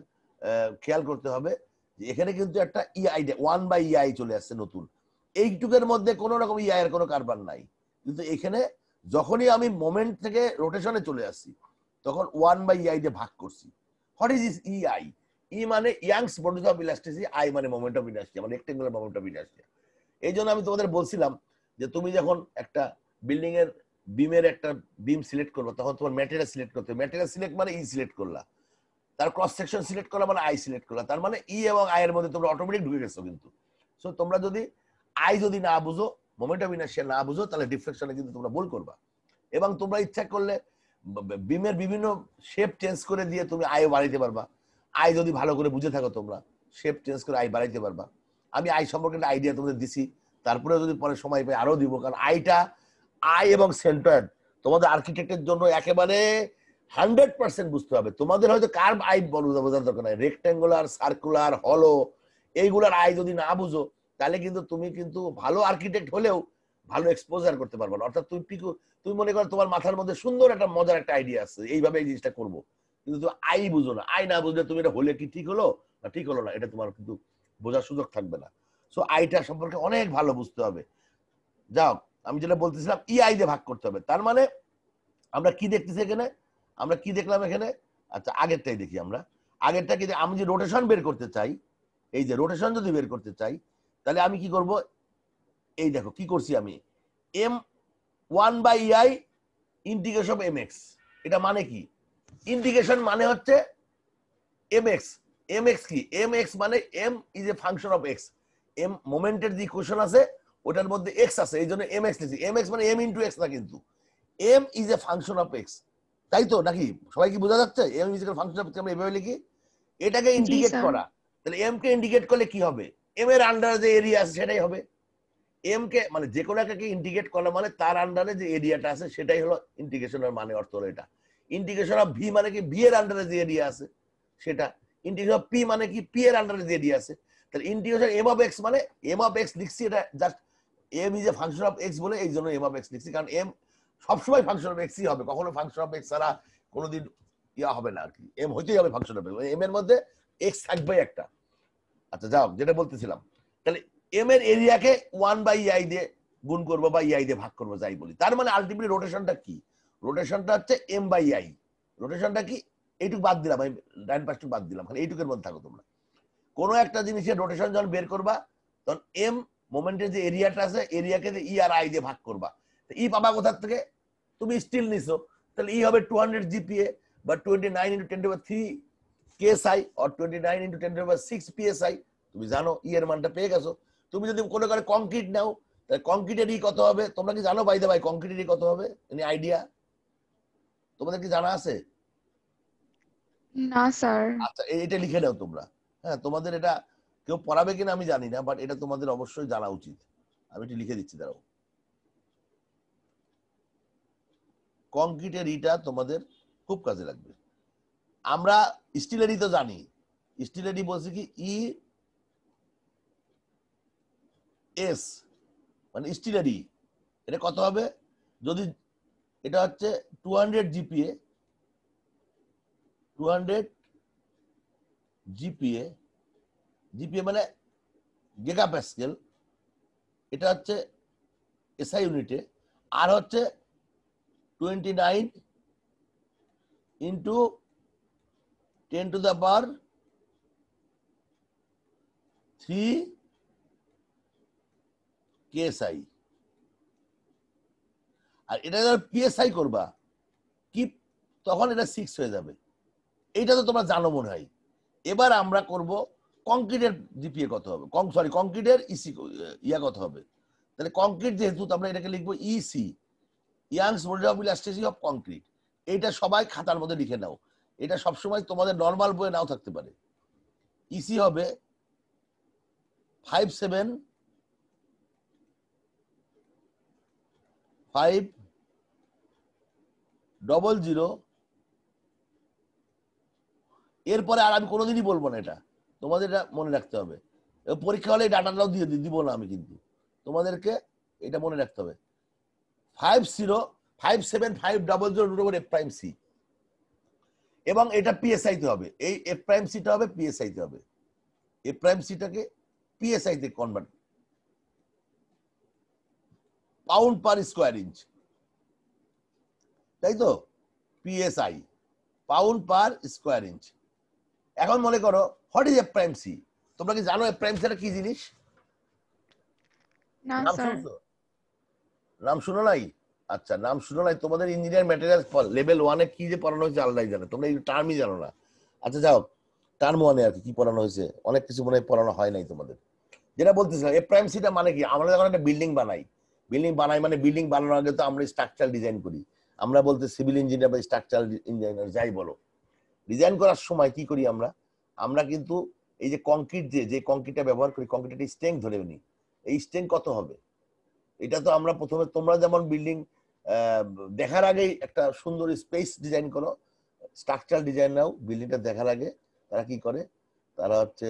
খেয়াল করতে হবে যে এখানে কিন্তু একটা ইআই 1/EI চলে আসছে নতুন, এইটুকের মধ্যে কোনো রকম ইআই এর কোনো কারবার নাই, কিন্তু এখানে যখনই আমি মোমেন্ট থেকে রোটেশনে চলে আসছি তখন 1/EI দিয়ে ভাগ করছি। হোয়াট ইজ দিস ইআই? ই মানে youngs modulus of elasticity, I মানে মোমেন্ট অফ ইনার্শিয়া, মানে রেক্টেঙ্গুলার মোমেন্ট অফ ইনার্শিয়া। এই জন্য আমি তোমাদের বলছিলাম যে তুমি যখন একটা বিল্ডিং এর বিমের একটা বিম সিলেক্ট করবে তখন তোমার ম্যাটেরিয়াল সিলেক্ট করতে হবে। ম্যাটেরিয়াল সিলেক্ট মানে ই সিলেক্ট করলা, তার ক্রস সেকশন সিলেক্ট করলা মানে আই সিলেক্ট করলা, তার মানে ই এবং আই এর মধ্যে তোমরা অটোমেটিক ঢুকে গেছো। কিন্তু সো তোমরা যদি আই যদি না বুঝো, মোমেন্ট অফ ইনার্শিয়া না বুঝো, তাহলে ডিফ্লেকশনে কিন্তু তোমরা ভুল করবা। এবং তোমরা ইচ্ছা করলে বিমের বিভিন্ন শেপ চেঞ্জ করে দিয়ে তুমি আই বাড়াইতে পারবা। আই যদি ভালো করে বুঝে থাকো তোমরা শেপ চেঞ্জ করে আই বাড়াইতে পারবা। আমি আই সম্পর্কে একটা আইডিয়া তোমাদের দিছি, তারপরে যদি পরে সময় পাই আরো দিব, কারণ আই এবং সেন্ট্রয়েড তোমাদের আর্কিটেক্টের জন্য একেবারে 100% বুঝতে হবে। তোমাদের হয়তো কার্ভ আই বোঝার দরকার নাই, রেক্টেঙ্গুলার, সার্কুলার, হলো, এইগুলার আই যদি না বুঝো তাহলে কিন্তু তুমি কিন্তু ভালো আর্কিটেক্ট হলেও ভালো এক্সপোজার করতে পারবে না। অর্থাৎ তুমি মনে করো তোমার মাথার মধ্যে সুন্দর একটা মজার একটা আইডিয়া আছে, এইভাবে এই জিনিসটা করবো, কিন্তু তুমি আই বুঝো না, আই না বুঝলে তুমি এটা হলে কি ঠিক হলো না ঠিক হলো না এটা তোমার কিন্তু বোঝার সুযোগ থাকবে না। সো আইটা সম্পর্কে অনেক ভালো বুঝতে হবে। যাও আমি যেটা বলতেছিলাম ইআই দিয়ে ভাগ করতে হবে। তার মানে আমরা কি দেখতেছি এখানে, আমরা কি দেখলাম এখানে? আচ্ছা আগেরটাই দেখি আমরা। আগেরটা কি, আমি যে রোটেশন বের করতে চাই, এই যে রোটেশন যদি বের করতে চাই তাহলে আমি কি করব? এই দেখো কি করছি আমি, M 1/EI integration of mx। এটা মানে কি? ইন্টিগ্রেশন মানে হচ্ছে mx। mx কি? mx মানে m is a function of x। m মোমেন্টের যে ইকুয়েশন আছে ওটার মধ্যে x আছে, এই জন্য mx লিখছি। mx মানে m ইনটু x না, কিন্তু m is a function of x, তাই তো নাকি? সবাই কি বোঝা যাচ্ছে? m is a function of x আমরা এভাবে লিখি, এটাকে জি ইন্ডিকেট স্যার। করা। তাহলে m কে ইন্ডিকেট করলে কি হবে? m এর আন্ডারে যে এরিয়া আছে সেটাই হবে। এম কে মানে যে কোনো একটাকে ইন্টিগ্রেট করা মানে তার আন্ডারে যে এরিয়াটা আছে সেটাই হলো ইন্টিগ্রেশনের মানে, অর্থ হলো এটা। ইন্টিগ্রেশন অফ ভি মানে কি ভি এর আন্ডারে যে এরিয়া আছে সেটা, ইন্টিগ্রেশন অফ পি মানে কি পি এর আন্ডারে যে এরিয়া আছে। তাহলে ইন্টিগ্রেশন এম অফ এক্স মানে এম অফ এক্স লিখছি, এটা just M is a function of x বলে এই জন্য এম অফ এক্স লিখছি, কারণ এম সবসময় ফাংশন অফ এক্সই হবে, কখনো ফাংশন অফ এক্স ছাড়া কোনোদিন ইয়া হবে না আর কি, এম হইতেই হবে ফাংশন অফ এক্স, এম এর মধ্যে এক্স থাকবে একটা। আচ্ছা যাও, যেটা বলতেছিলাম, তাহলে এম এর এরিয়াকে 1/i দিয়ে গুণ করবো বা ইআই দিয়ে ভাগ করবো যাই বলি, তার মানে আলটিমেটলি রোটেশনটা কি, রোটেশনটা হচ্ছে m/i। রোটেশনটা কি, এইটুকু বাদ দিলাম, আমি ডাইন পাশটুকু বাদ দিলাম, খালি এইটুকের মধ্যে থাকো তোমরা। কোনো একটা জিনিসের রোটেশন যখন বের করবা তখন এম মোমেন্টের যে এরিয়াটা আছে এরিয়াকে ই আর আই দিয়ে ভাগ করবা। ই পাবা কোথার থেকে, তুমি স্টিল নিছো, তাহলে ই হবে 200 জিপিএ বা 29 × 10⁻³ কেএসআই অর 29 × 10⁻6 পিএসআই। তুমি জানো ই এর মানটা পেয়ে গেছো। তুমি যদি কোনো করে কংক্রিট নাও, তাহলে কংক্রিটের ই কত হবে তোমরা কি জানো? বাই দা ভাই, কংক্রিটের ই কত হবে, এনি আইডিয়া তোমাদের কি জানা আছে? না স্যার। আচ্ছা এটা লিখে নাও তোমরা। হ্যাঁ, তোমাদের এটা কেউ পড়াবে কিনা আমি জানি না, বাট এটা তোমাদের অবশ্যই জানা উচিত। আমি এটা লিখে দিচ্ছি, দাঁড়াও। কংক্রিটের ইটা তোমাদের খুব কাজে লাগবে। আমরা স্টিলের ই তো জানি, স্টিলের ই বলছি কি ই এস মানে স্টিলের ই, এটা কত হবে? যদি এটা হচ্ছে 200 জিপিএ, 200 জিপিএ, জিপিএ মানে গিগা প্যাসকেল, এটা হচ্ছে এসআই ইউনিটে, আর হচ্ছে 29 ইন্টু 10⁻³ কেএসআই। আর এটা যখন পিএসআই করবা কি, তখন এটা 6 হয়ে যাবে। এইটা তো তোমরা জানো মনে হয়। এবার আমরা করব কংক্রিটের জিপিএ কত হবে, সরি কংক্রিটের ইসি ইয়া কত হবে। তাহলে কংক্রিট যেহেতু আমরা এটাকে লিখবো EC, youngs model of elasticity of concrete. এটা সবাই খাতার মধ্যে লিখে নাও, এটা সবসময় তোমাদের নর্মাল বইয়ে নাও থাকতে পারে। ইসি হবে 57,500। এরপরে আর আমি কোনোদিনই বলবো না, এটা তোমাদের এটা মনে রাখতে হবে। পরীক্ষা হলে ডাটাটাও দিয়ে দিব না আমি, কিন্তু তোমাদেরকে এটা মনে রাখতে হবে। 57,500√f'(c) এবং এটা পিএসআই তে হবে, এই f'(c) টা হবে পিএসআই তে হবে, f'(c) টাকে পিএসআই তে convert, pound per square inch, তাই তো? PSI pound per square inch. এখন মনে করো হোয়াট ইজ f'(c)? তোমরা কি জানো f'(c) টা কি জিনিস? না নাম স্যার। শুনছো? নাম শুনো নাই? আচ্ছা নাম শুনো নাই, তোমাদের ইঞ্জিনিয়ার ম্যাটেরিয়াল লেভেল 1 এ কি যে পড়ানো হয়েছে আল্লাহই জানে, তোমরা এই টার্মই জানো না। আচ্ছা যাও, টার্ম 1 এ আর কি পড়ানো হয়েছে, অনেক কিছু মনে হয় পড়ানো হয় নাই তোমাদের। যেটা বলতেছিলাম f'(c) টা মানে কি, আমরা যখন একটা বিল্ডিং বানাই, মানে বিল্ডিং বানানোর আগে তো আমরা স্ট্রাকচার ডিজাইন করি। আমরা বলতে সিভিল ইঞ্জিনিয়ার বা স্ট্রাকচারাল ইঞ্জিনিয়ার যাই বলো, ডিজাইন করার সময় কি করি আমরা? আমরা কিন্তু এই যে কংক্রিট যে কংক্রিটটা ব্যবহার করি, কংক্রিটের স্ট্রেংথ ধরে নিই, এই স্ট্রেংথ কত হবে। এটা তো আমরা প্রথমে, তোমরা যেমন বিল্ডিং দেখার আগেই একটা সুন্দর স্পেস ডিজাইন করো, স্ট্রাকচারাল ডিজাইন নাও, বিল্ডিংটা দেখার আগে তারা কি করে, তারা হচ্ছে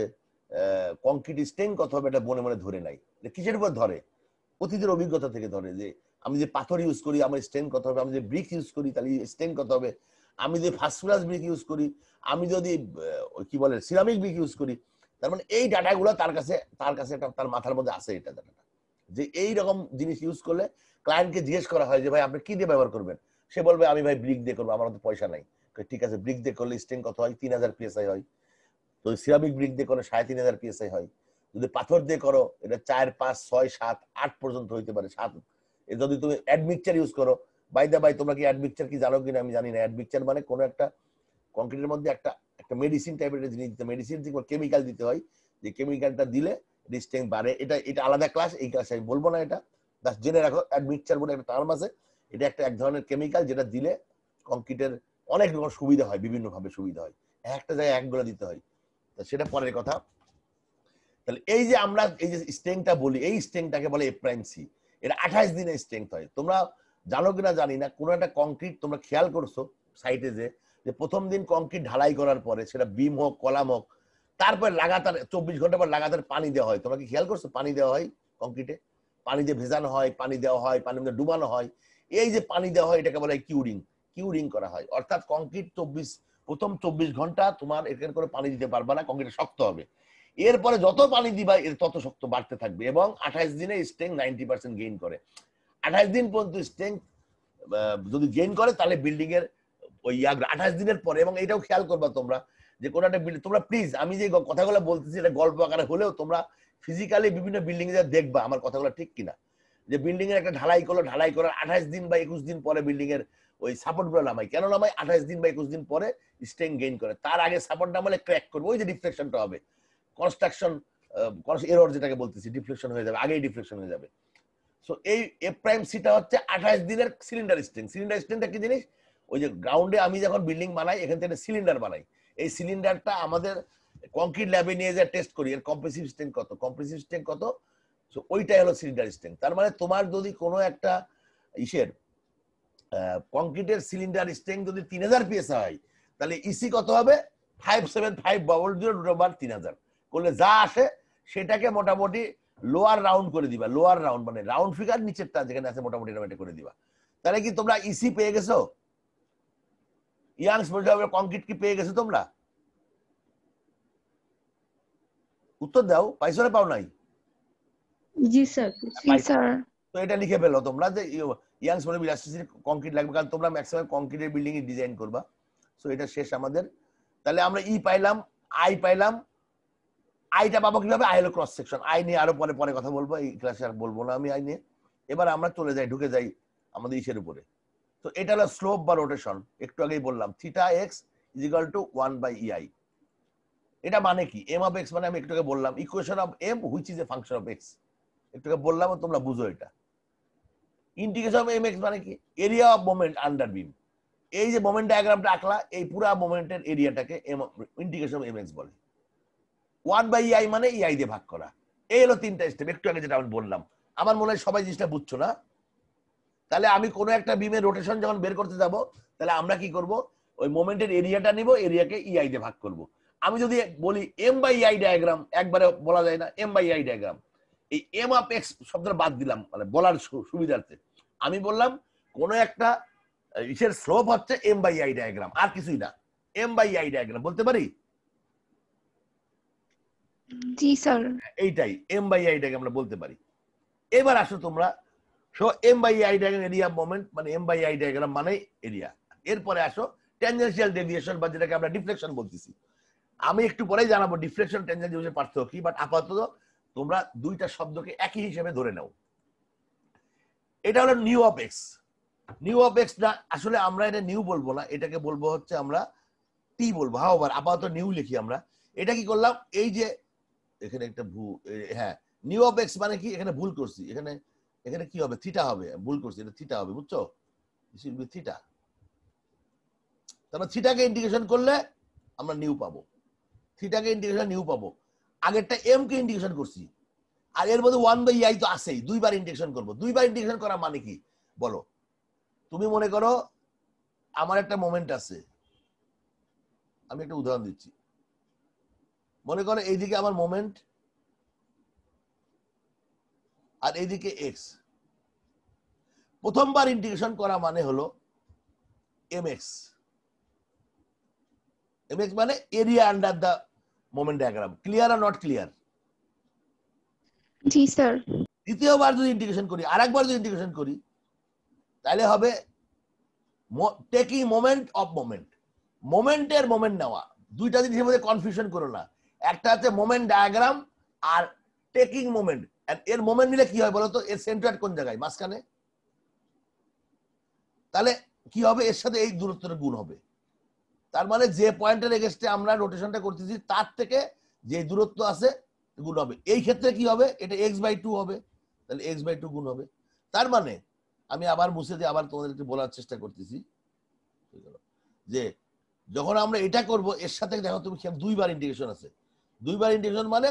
কংক্রিট স্ট্রেংথ কত হবে এটা মনে মনে ধরে নাই। কিসের উপর ধরে? অতীতের অভিজ্ঞতা থেকে ধরে, যে আমি যে পাথর ইউজ করি আমার স্ট্রেংথ কত হবে, আমি যে ব্রিক ইউজ করি তাহলে স্ট্রেংথ কত হবে, আমি যে ফার্স্ট ক্লাস ব্রিক ইউজ করি, আমি যদি কি বলে সিরামিক ব্রিক ইউজ করি। তার মানে এই ডাটাগুলো তার কাছে তার মাথার মধ্যে আছে, এটা ডাটাটা, যে এই রকম জিনিস ইউজ করলে ক্লায়েন্টকে জিজ্ঞেস করা হয় যে ভাই আপনি কি দিয়ে ব্যবহার করবেন, সে বলবে আমি ভাই ব্রিক দিয়ে করবো, আমার তো পয়সা নাই। ঠিক আছে, ব্রিক দিয়ে করলে স্ট্রেংথ কত হয়? 3000 পিএসআই হয়। তো সিরামিক ব্রিক দিয়ে করলে 3500 পিএসআই হয়। যদি পাথর দিয়ে করো এটা 4, 5, 6, 7, 8 পর্যন্ত হইতে পারে। 7 যদি তুমি অ্যাডমিক্সচার ইউজ করো, বাই দা বাই তোমরা কি অ্যাডমিক্সচার কি জানো কিনা আমি জানি না। অ্যাডমিক্সচার মানে কোনো একটা কংক্রিটের মধ্যে একটা মেডিসিন টাইপের একটা জিনিস দিতে, মেডিসিন থেকে কেমিক্যাল দিতে হয়, যে কেমিক্যালটা দিলে স্ট্রেংথ বাড়ে। এটা আলাদা ক্লাস, এই ক্লাসে আমি বলবো না, এটা জাস্ট জেনে রাখো। অ্যাডমিক্সচার বলে একটা টার্ম আছে, এটা একটা এক ধরনের কেমিক্যাল যেটা দিলে কংক্রিটের অনেক রকম সুবিধা হয়, বিভিন্ন ভাবে সুবিধা হয়, একটা জায়গায় একগুলো দিতে হয়, সেটা পরের কথা। তাহলে এই যে আমরা এই যে স্ট্রেংথটা বলি, এই স্ট্রেংথটাকে বলে f'(c). এটা 28 দিনের স্ট্রেংথ হয়। তোমরা জানো কিনা জানি না, কোন একটা কংক্রিট তোমরা খেয়াল করছো সাইটে যে প্রথম দিন কংক্রিট ঢালাই করার পরে সেটা বিম হোক কলাম হোক, তারপর লাগাতার 24 ঘন্টা পর লাগাতার পানি দেওয়া হয়। তোমরা কি খেয়াল করছো পানি দেওয়া হয় কংক্রিটে? পানি দিয়ে ভেজানো হয়, পানি দেওয়া হয়, পানির মধ্যে ডুবানো হয়। এই যে পানি দেওয়া হয় এটাকে বলা হয় কিউরিং। কিউরিং করা হয়, অর্থাৎ কংক্রিট প্রথম 24 ঘন্টা তোমার এখানে করে পানি দিতে পারবা না, কংক্রিট শক্ত হবে। এরপরে যত পানি দিবা এর তত শক্ত বাড়তে থাকবে, এবং 28 দিনে স্ট্রেংথ 90% গেইন করে। 28 দিন পর্যন্ত স্ট্রেংথ যদি গেইন করে তাহলে বিল্ডিং এর ওই 28 দিনের পরে। এবং এটাও খেয়াল করবা তোমরা যে কোন একটা বিল্ডিং, তোমরা প্লিজ আমি যে কথাগুলো বলতেছি এটা গল্প আকারে হলেও তোমরা ফিজিক্যালি বিভিন্ন বিল্ডিং এ দেখবা আমার কথাগুলো ঠিক কিনা। যে বিল্ডিং এর একটা ঢালাই করলো, ঢালাই করার 28 দিন বা 21 দিন পরে বিল্ডিং এর ওই সাপোর্ট গুলো নামাই। কেন নামাই? 28 দিন বা 21 দিন পরে স্ট্রেংথ গেইন করে। তার আগে সাপোর্ট নামালে ক্র্যাক করবে, ওই যে ডিফ্লেকশনটা হবে, কনস্ট্রাকশন এরর যেটাকে বলতেছি, ডিফ্লেকশন হয়ে যাবে, আগেই ডিফ্লেকশন হয়ে যাবে। সো এই এফ প্রাইম সিটা হচ্ছে 28 দিনের সিলিন্ডার স্ট্রেংথ। সিলিন্ডার স্ট্রেংথটা কি জিনিস? ওই যে গ্রাউন্ডে আমি যখন বিল্ডিং বানাই এখান থেকে সিলিন্ডার বানাই, এই সিলিন্ডারটা আমাদের কংক্রিট ল্যাবে নিয়ে যা টেস্ট করি এর কম্প্রেসিভ স্ট্রেংথ কত, কম্প্রেসিভ স্ট্রেংথ কত, সো ওইটাই হলো সিলিন্ডার স্ট্রেংথ। তার মানে তোমার যদি কোনো একটা ইসের কংক্রিটের সিলিন্ডার স্ট্রেংথ যদি 3000 পিএসআই হয়, তাহলে ইসি কত হবে? 575/0 করলে যা আসে সেটাকে মোটামুটি লোয়ার রাউন্ড করে দিবা। লোয়ার রাউন্ড মানে রাউন্ড ফিগার, নিচেরটা যেখানে আছে মোটামুটি এটা করে দিবা। তাহলে কি তোমরা ইসি পেয়ে গেছো? ইয়াংস কংক্রিট কি পেয়ে গেছো তোমরা? উত্তর দাও, পাইছো না পাও নাই? জি স্যার। জি স্যার। তো এটা লিখে ফেলো তোমরা যে ইয়াংস মনে বিলাসিসির কংক্রিট লাগবে, কারণ তোমরা ম্যাক্সিমাম কংক্রিটের বিল্ডিং ডিজাইন করবা। সো এটা শেষ আমাদের। তাহলে আমরা ই পাইলাম, আই পাইলাম। আইটা পাবো কিভাবে? আই হলো ক্রস সেকশন। আই নিয়ে আরো পরে পরে কথা বলবো, এই ক্লাসে আর বলবো না আমি আই নিয়ে। এবার আমরা চলে যাই, ঢুকে যাই আমাদের ইসের উপরে। তো এটা হলো স্লোপ বা রোটেশন, একটু আগেই বললাম theta x is equal two 1/EI। এটা মানে কি? এম অফ এক্স মানে আমি একটু আগে বললাম equation of M which is a function of x, একটু আগে বললাম, তোমরা বুঝো এটা। ইন্টিগ্রেশন অফ এম এক্স মানে কি? এরিয়া অফ মোমেন্ট আন্ডার বিম। এই যে মোমেন্ট ডায়াগ্রামটা আঁকলা, এই পুরো মোমেন্টের এরিয়াটাকে ইন্টিগ্রেশন অফ এম এক্স বলে। 1/EI মানে EI দিয়ে ভাগ করা। এই হলো তিনটা স্টেপ, একটু আগে যেটা আমি বললাম। আমার মনে হয় সবাই জিনিসটা বুঝছো না? তাহলে আমি কোনো একটা বিমের রোটেশন যখন বের করতে যাব, তাহলে আমরা কি করব? ওই মোমেন্টের এরিয়াটা নিব, এরিয়াকে EI দিয়ে ভাগ করব। আমি যদি বলি M/EI ডায়াগ্রাম, একবারে বলা যায় না M/EI ডায়াগ্রাম, এই এম অফ এক্স শব্দটা বাদ দিলাম মানে বলার সুবিধার্থে। আমি বললাম কোন একটা ইসের স্লোপ হচ্ছে M/EI ডায়াগ্রাম, আর কিছুই না। M/EI ডায়াগ্রাম বলতে পারি? জি স্যার। এইটাই M/EI ডায়াগ্রাম আমরা বলতে পারি। এবার আসো তোমরা, so M/EI diagram area moment মানে M/EI ডায়াগ্রাম মানে এরিয়া। এরপরে আসো ট্যানজেনশিয়াল ডেভিয়েশন বা যেটাকে আমরা ডিফ্লেকশন বলতেছি। আমি একটু পরেই জানাবো ডিফ্লেকশন ট্যানজেনশিয়াল পার্থক্য কি, বাট আপাতত তোমরা দুইটা শব্দকে একই হিসেবে ধরে নাও। এটা হলো new of x. New of x না, আসলে আমরা এটা নিউ বলবো না, এটাকে বলবো হচ্ছে আমরা টি বলবো। হাওয়ার আপাতত নিউ লিখি আমরা। এটা কি করলাম? এই যে এখানে একটা হ্যাঁ, নিউ অফ এক্স মানে কি? এখানে ভুল করছি, এখানে এখানে কি হবে? থিটা হবে, ভুল করছি, এটা থিটা হবে, বুঝছো? থিটা। তাহলে থিটাকে ইন্টিগ্রেশন করলে আমরা নিউ পাবো, থিটাকে ইন্টিগ্রেশন নিউ পাবো। আগেরটা এম কে ইন্টিগ্রেশন করছি, আর এর মধ্যে 1/EI তো আছেই, দুইবার ইন্টিগ্রেশন করবো। দুইবার ইন্টিগ্রেশন করা মানে কি বলো? তুমি মনে করো আমার একটা মোমেন্ট আছে, আমি একটা উদাহরণ দিচ্ছি। মনে করো এইদিকে আমার মোমেন্ট আর এইদিকে এক্স। প্রথমবার ইন্টিগ্রেশন করা মানে হলো mx। mx মানে area under the moment diagram. Clear আর নট ক্লিয়ার? জি স্যার। দ্বিতীয়বার যদি ইন্টিগ্রেশন করি, আরেকবার যদি ইন্টিগ্রেশন করি, তাহলে হবে টেকিং মোমেন্ট অফ মোমেন্ট। মোমেন্টের মোমেন্ট নেওয়া, দুইটা জিনিসের মধ্যে কনফিউশন করো না। একটা হচ্ছে মোমেন্ট ডায়াগ্রাম আর টেকিং মোমেন্ট। এর মোমেন্ট নিলে কি হয় বলতো? এর সেন্টার কোন জায়গায়? মাঝখানে। তাহলে কি হবে? এর সাথে এই দূরত্বের গুণ হবে। তার মানে যে পয়েন্টের এগেইনস্টে আমরা রোটেশনটা করতেছি তার থেকে যে দূরত্ব আছে গুণ হবে। এই ক্ষেত্রে কি হবে? এটা x/2 হবে, তাহলে x/2 গুণ হবে। তার মানে আমি আবার মুছে দিয়ে আবার তোমাদেরকে বলার চেষ্টা করতেছি যে যখন আমরা এটা করব, এর সাথে দেখো তুমি দুইবার ইন্টিগ্রেশন আছে। দুইবার ইন্টিগ্রেশন মানে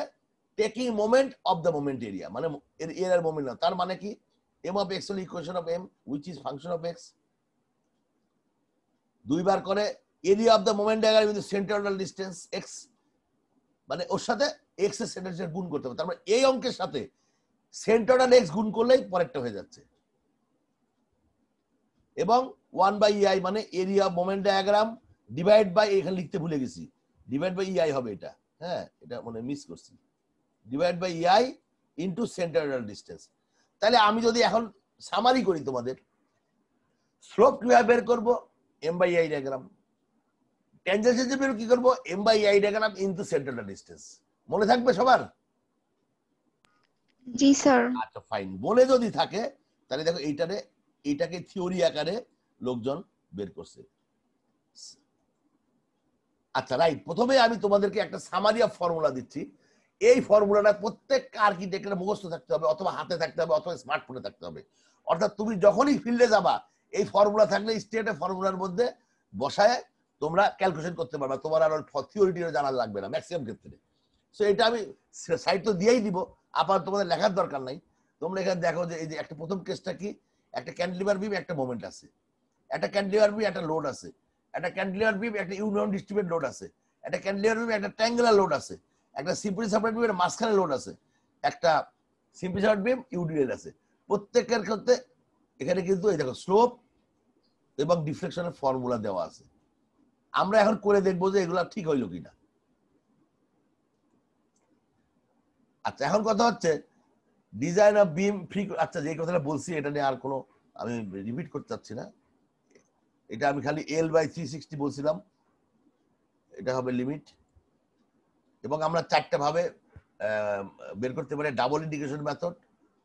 taking moment of the moment area, মানে এর মোমেন্ট না। তার মানে কি? m of x হল equation of m which is function of x। দুইবার করে area of the moment diagram in the centroidal distance x, মানে ওর সাথে x এর সেন্ট্রোইডাল গুণ করতে হবে। তার মানে এই অঙ্কের সাথে সেন্ট্রোইডাল x গুণ করলেই পরেরটা হয়ে যাচ্ছে। এবং 1/ei মানে area of moment diagram divide by, এখানে লিখতে ভুলে গেছি, ডিভাইড বাই ei হবে এটা, হ্যাঁ এটা মানে মিস করছি, divide by ei into centroidal distance. তাহলে আমি যদি এখন সামারি করি তোমাদের, স্লোপ কিভাবে বের করব, m/ei ডায়াগ্রাম, ট্যানজেন্সিয়াল বের কি করব, m/ei diagram into centroidal distance. মনে থাকবে সবার? জি স্যার। আচ্ছা ফাইন, মনে যদি থাকে তাহলে দেখো এইটাকে থিওরি আকারে লোকজন বের করছে। আচ্ছা রাইট, প্রথমে আমি তোমাদেরকে একটা সামারি অফ ফর্মুলা দিচ্ছি। এই ফর্মুলাটা প্রত্যেক আর্কিটেক্টের মুখস্থ থাকতে হবে, অথবা হাতে থাকতে হবে, অথবা স্মার্টফোনে থাকতে হবে। অর্থাৎ তুমি যখনই ফিল্ডে যাবা এই ফর্মুলা থাকলে স্টেটে ফর্মুলার মধ্যে বসায় তোমরা ক্যালকুলেশন করতে পারবা, তোমার আর থিওরিটিও জানা লাগবে না ম্যাক্সিমাম ক্ষেত্রে। সো এটা আমি সাইড তো দিয়েই দিব, আপাতত তোমাদের লেখার দরকার নাই। তোমরা এখানে দেখো যে এই যে একটা প্রথম কেসটা কি, একটা ক্যান্টিলিভার বিম, একটা মোমেন্ট আছে, একটা ক্যান্টিলিভার বিম, একটা লোড আছে, একটা ক্যান্টিলিভার বিম, একটা ইউনিয়ন ডিস্ট্রিবিউটেড লোড আছে, একটা ক্যান্টিলিভার বিম, একটা ট্রায়াঙ্গুলার লোড আছে, একটা সিম্পলি সাপোর্টেড বিমের মাঝখানে লোড আছে, একটা সিম্পলি সাপোর্টেড বিম ইউডিএল আছে। প্রত্যেকের ক্ষেত্রে এখানে কিন্তু এই দেখো স্লোপ এবং ডিফ্লেকশনের ফর্মুলা দেওয়া আছে। আমরা এখন করে দেখবো যে এগুলা ঠিক হইলো কিনা। আচ্ছা এখন কথা হচ্ছে ডিজাইন অফ বিম ফ্রি। আচ্ছা যে কথাটা বলছি এটা নিয়ে আর কোনো আমি রিপিট করতে চাচ্ছি না, এটা আমি খালি L/360 বলছিলাম, এটা হবে লিমিট। এবং আমরা চারটা ভাবে বের করতে পারি, double integration method,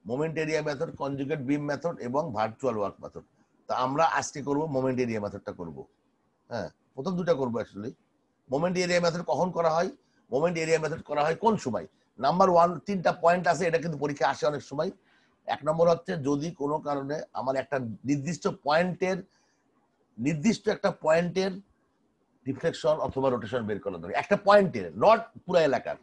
moment area method, conjugate beam method এবং ভার্চুয়াল ওয়ার্ক মেথড। তো আমরা আজকে করব মোমেন্ট এরিয়া মেথডটা করব। হ্যাঁ প্রথম দুটো করবো অ্যাকচুয়ালি। মোমেন্ট এরিয়া মেথড কখন করা হয়, মোমেন্ট এরিয়া মেথড করা হয় কোন সময়? নাম্বার 1 তিনটা পয়েন্ট আছে, এটা কিন্তু পরীক্ষা আসে অনেক সময়। এক নম্বর হচ্ছে যদি কোনো কারণে আমার একটা নির্দিষ্ট একটা পয়েন্টের রিফ্লেকশন অথবা রোটেশন বের করা দরকার, একটা পয়েন্টের, নট পুরো এলাকার।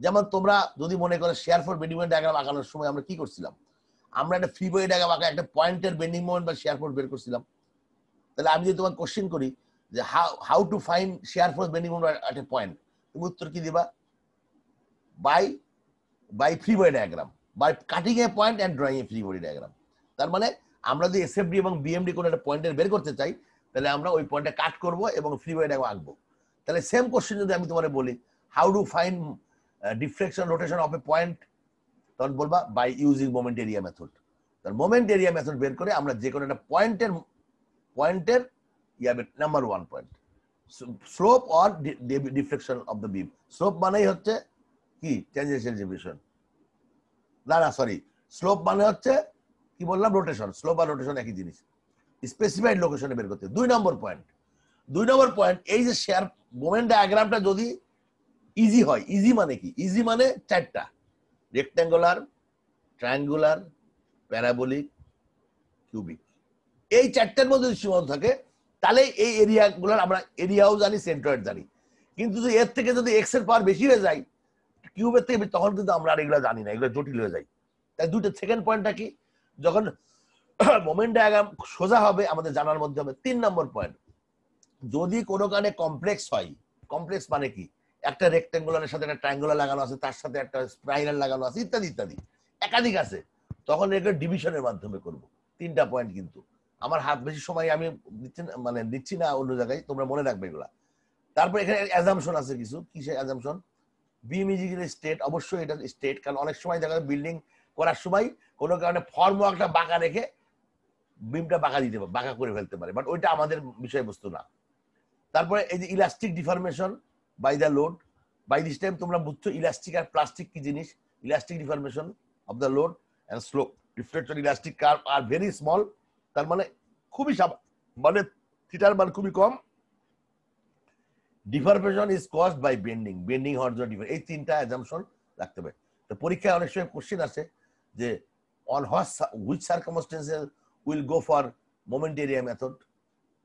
যেমন তোমরা যদি মনে করো shear force bending moment diagram আঁকানোর সময় আমরা কি করছিলাম, আমরা একটা ফ্রি বডি ডায়াগ্রাম আঁকা একটা পয়েন্টের বেন্ডিং মোমেন্ট বা শেয়ার ফোর্স বের করছিলাম। তাহলে আমি যদি তোমাকে কোশ্চেন করি যে how to find shear force bending moment at a point, তুমি উত্তর কি দিবা? By free body diagram, by cutting a point and drawing a free body diagram. তার মানে আমরা যদি এসএফডি এবং বিএমডি কোনো একটা পয়েন্টের বের করতে চাই তাহলে আমরা ওই পয়েন্টে কাট করব এবং ফ্রি বডি ডায়াগ্রাম আঁকবো। তাহলে সেম কোশ্চেন যদি আমি তোমাকে বলি how do find deflection rotation of a point, তখন বলবা by using moment area method. তার মোমেন্ট এরিয়া মেথড বের করে আমরা যে কোনো একটা পয়েন্টের number 1 point slope or deflection of the beam. Slope মানেই হচ্ছে কি ট্যানজেনশিয়াল ডেভিয়েশন, না সরি, স্লোপ মানে হচ্ছে কি বললাম, রোটেশন। স্লোপ আর রোটেশন একই জিনিস, স্পেসিফাইড লোকেশনে বের করতে। 2 নম্বর পয়েন্ট এই যে শেয়ার মোমেন্ট ডায়াগ্রামটা যদি ইজি হয়, ইজি মানে কি, ইজি মানে চারটা, রেক্ট্যাঙ্গুলার, ট্রায়াঙ্গুলার, প্যারাবোলিক, কিউবিক। এই চারটার মধ্যে যদি সীমাবদ্ধ থাকে তাহলে এই এরিয়াগুলোর আমরা এরিয়াও জানি, সেন্ট্রয়েড জানি। কিন্তু যদি এর থেকে যদি এক্স এর পাওয়ার বেশি হয়ে যায় কিউবের থেকে, তখন কিন্তু আমরা আর এগুলো জানি না, এগুলো জটিল হয়ে যায়। তাই দুটো সেকেন্ড পয়েন্টটা কি, যখন মোমেন্ট ডায়াগ্রাম সোজা হবে আমাদের জানার মধ্যে হবে। 3 নম্বর পয়েন্ট, যদি কোনো কারণে কমপ্লেক্স হয়, কমপ্লেক্স মানে কি, একটা রেক্ট্যাঙ্গুলারের সাথে একটা ট্রায়াঙ্গুলার লাগানো আছে, তার সাথে একটা স্পাইরাল লাগানো আছে, ইত্যাদি ইত্যাদি একাধিক আছে, তখন এগুলো ডিভিশনের মাধ্যমে করব। 3টা পয়েন্ট কিন্তু আমার হাত বেশি সময় আমি দিচ্ছি না অন্য জায়গায়, তোমরা মনে রাখবে এগুলা। তারপর এখানে অ্যাজাম্পশন আছে কিছু, কিসের assumption? Beam is equal state, অবশ্যই এটা স্টেট, কারণ অনেক সময় দেখা যায় বিল্ডিং করার সময় কোনো কারণে ফর্মওয়ার্কটা বাঁকা রেখে বিমটা বাঁকা দিতে পারে, বাঁকা করে ফেলতে পারে, বাট ওইটা আমাদের বিষয়বস্তু না। তারপরে এই যে elastic deformation by the load, by this time তোমরা বুঝছো ইলাস্টিক আর প্লাস্টিক কি জিনিস। Elastic deformation of the load and slope reflection elastic curve are very small, তার মানে খুবই মানে থিটার মান খুবই কম। Deformation is caused by bending হওয়ার জন্য এই 3টা অ্যাজাম্পশন রাখতে হবে। তো পরীক্ষায় অনেক সময় কোশ্চেন আসে যে on which circumstances will go for moment area method,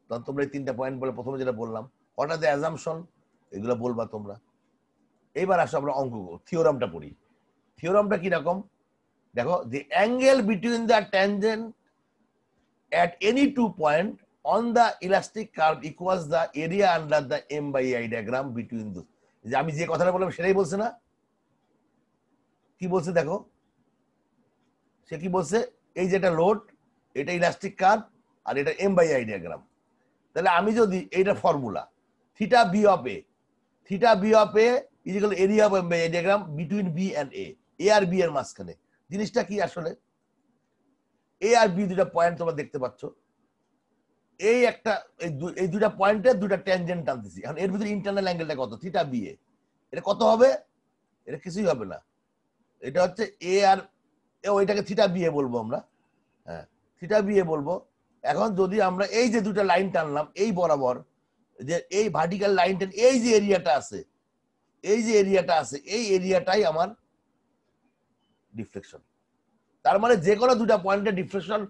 তখন তোমরা এই 3টা পয়েন্ট বলে প্রথমে যেটা বললাম হোয়াট আর দ্য অ্যাজাম্পশন, এগুলো বলবা তোমরা। এইবার আসো আমরা অঙ্ক থিওরামটা পড়ি। থিওরামটা কি রকম দেখো, the angle between the tangent at any 2 point on the elastic curve equals the area under the M by I diagram between those. যে আমি যে কথাটা বললাম সেটাই বলছে না? কি বলছে দেখো, সে কি বলছে, এই যেটা লোড, এটা ইলাস্টিক কার্ভ, আর এটা এম বাই আই ডায়াগ্রাম। তাহলে আমি যদি এইটা formula theta B of A, theta B of A is equal area of M by I diagram between B and A, A আর বি এর মাঝখানে। জিনিসটা কি আসলে, এ আর বি দুটা পয়েন্ট তোমরা দেখতে পাচ্ছ, এই একটা এই দুটা পয়েন্টে দুটা ট্যানজেন্ট টানতেছি। এখন এর ভিতরে ইন্টারনাল অ্যাঙ্গেলটা কত, থিটা বি এ, এটা কত হবে? এটা কিছুই হবে না, এটা হচ্ছে এ আর ওইটাকে থিটা বি এ বলবো আমরা, হ্যাঁ থিটা বি এ বলবো। এখন যদি আমরা এই যে দুটা লাইন টানলাম এই বরাবর, যে এই ভার্টিক্যাল লাইনটা, এই যে এরিয়াটা আছে, এই যে এরিয়াটা আছে, এই এরিয়াটাই আমার ডিফ্লেকশন। তার মানে যে কোনো দুটা পয়েন্টের ডিফ্লেকশন,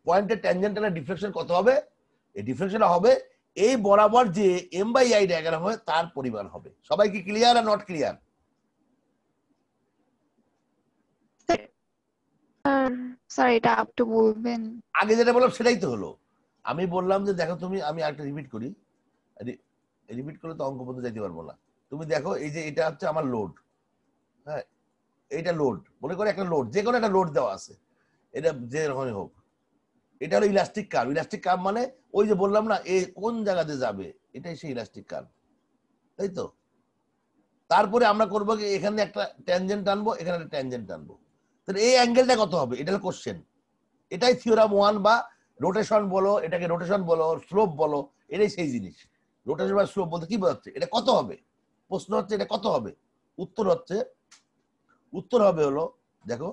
পয়েন্টের ট্যানজেন্টালের ডিফ্লেকশন কত হবে? এই ডিফ্লেকশন হবে এই বরাবর যে এম বাই আই ডায়াগ্রাম হবে তার পরিমাণ হবে। সবাই কি ক্লিয়ার আর নট ক্লিয়ার? স্যার এটা একটু বলবেন। আগে যেটা বললাম সেটাই তো হলো। আমি বললাম যে দেখো তুমি, আমি আরেকটা রিপিট করি, রিপিট করলে তো অঙ্ক পর্যন্ত যাইতে পারবো না। তুমি দেখো এই যে এটা হচ্ছে আমার লোড, হ্যাঁ এইটা লোড, মনে করো একটা লোড, যে কোনো একটা লোড দেওয়া আছে, এটা যে রকমই হোক, এটা হলো ইলাস্টিক কার্ভ। ইলাস্টিক কার্ভ মানে ওই যে বললাম না এ কোন জায়গাতে যাবে, এটাই সেই ইলাস্টিক কার্ভ, তাই তো? তারপরে আমরা করবো কি, এখানে একটা ট্যানজেন্ট টানবো, এখানে একটা ট্যানজেন্ট টানবো, তাহলে এই অ্যাঙ্গেলটা কত হবে? এটা হলো কোশ্চেন। এটাই থিওরাম 1 বা রোটেশন বলো, এটাকে রোটেশন বলো, স্লোপ বলো, এটাই সেই জিনিস। রোটেশন বা স্লোপ বলতে কি বোঝাচ্ছে, এটা কত হবে? প্রশ্ন হচ্ছে এটা কত হবে। উত্তর হচ্ছে, উত্তর হবে হলো দেখো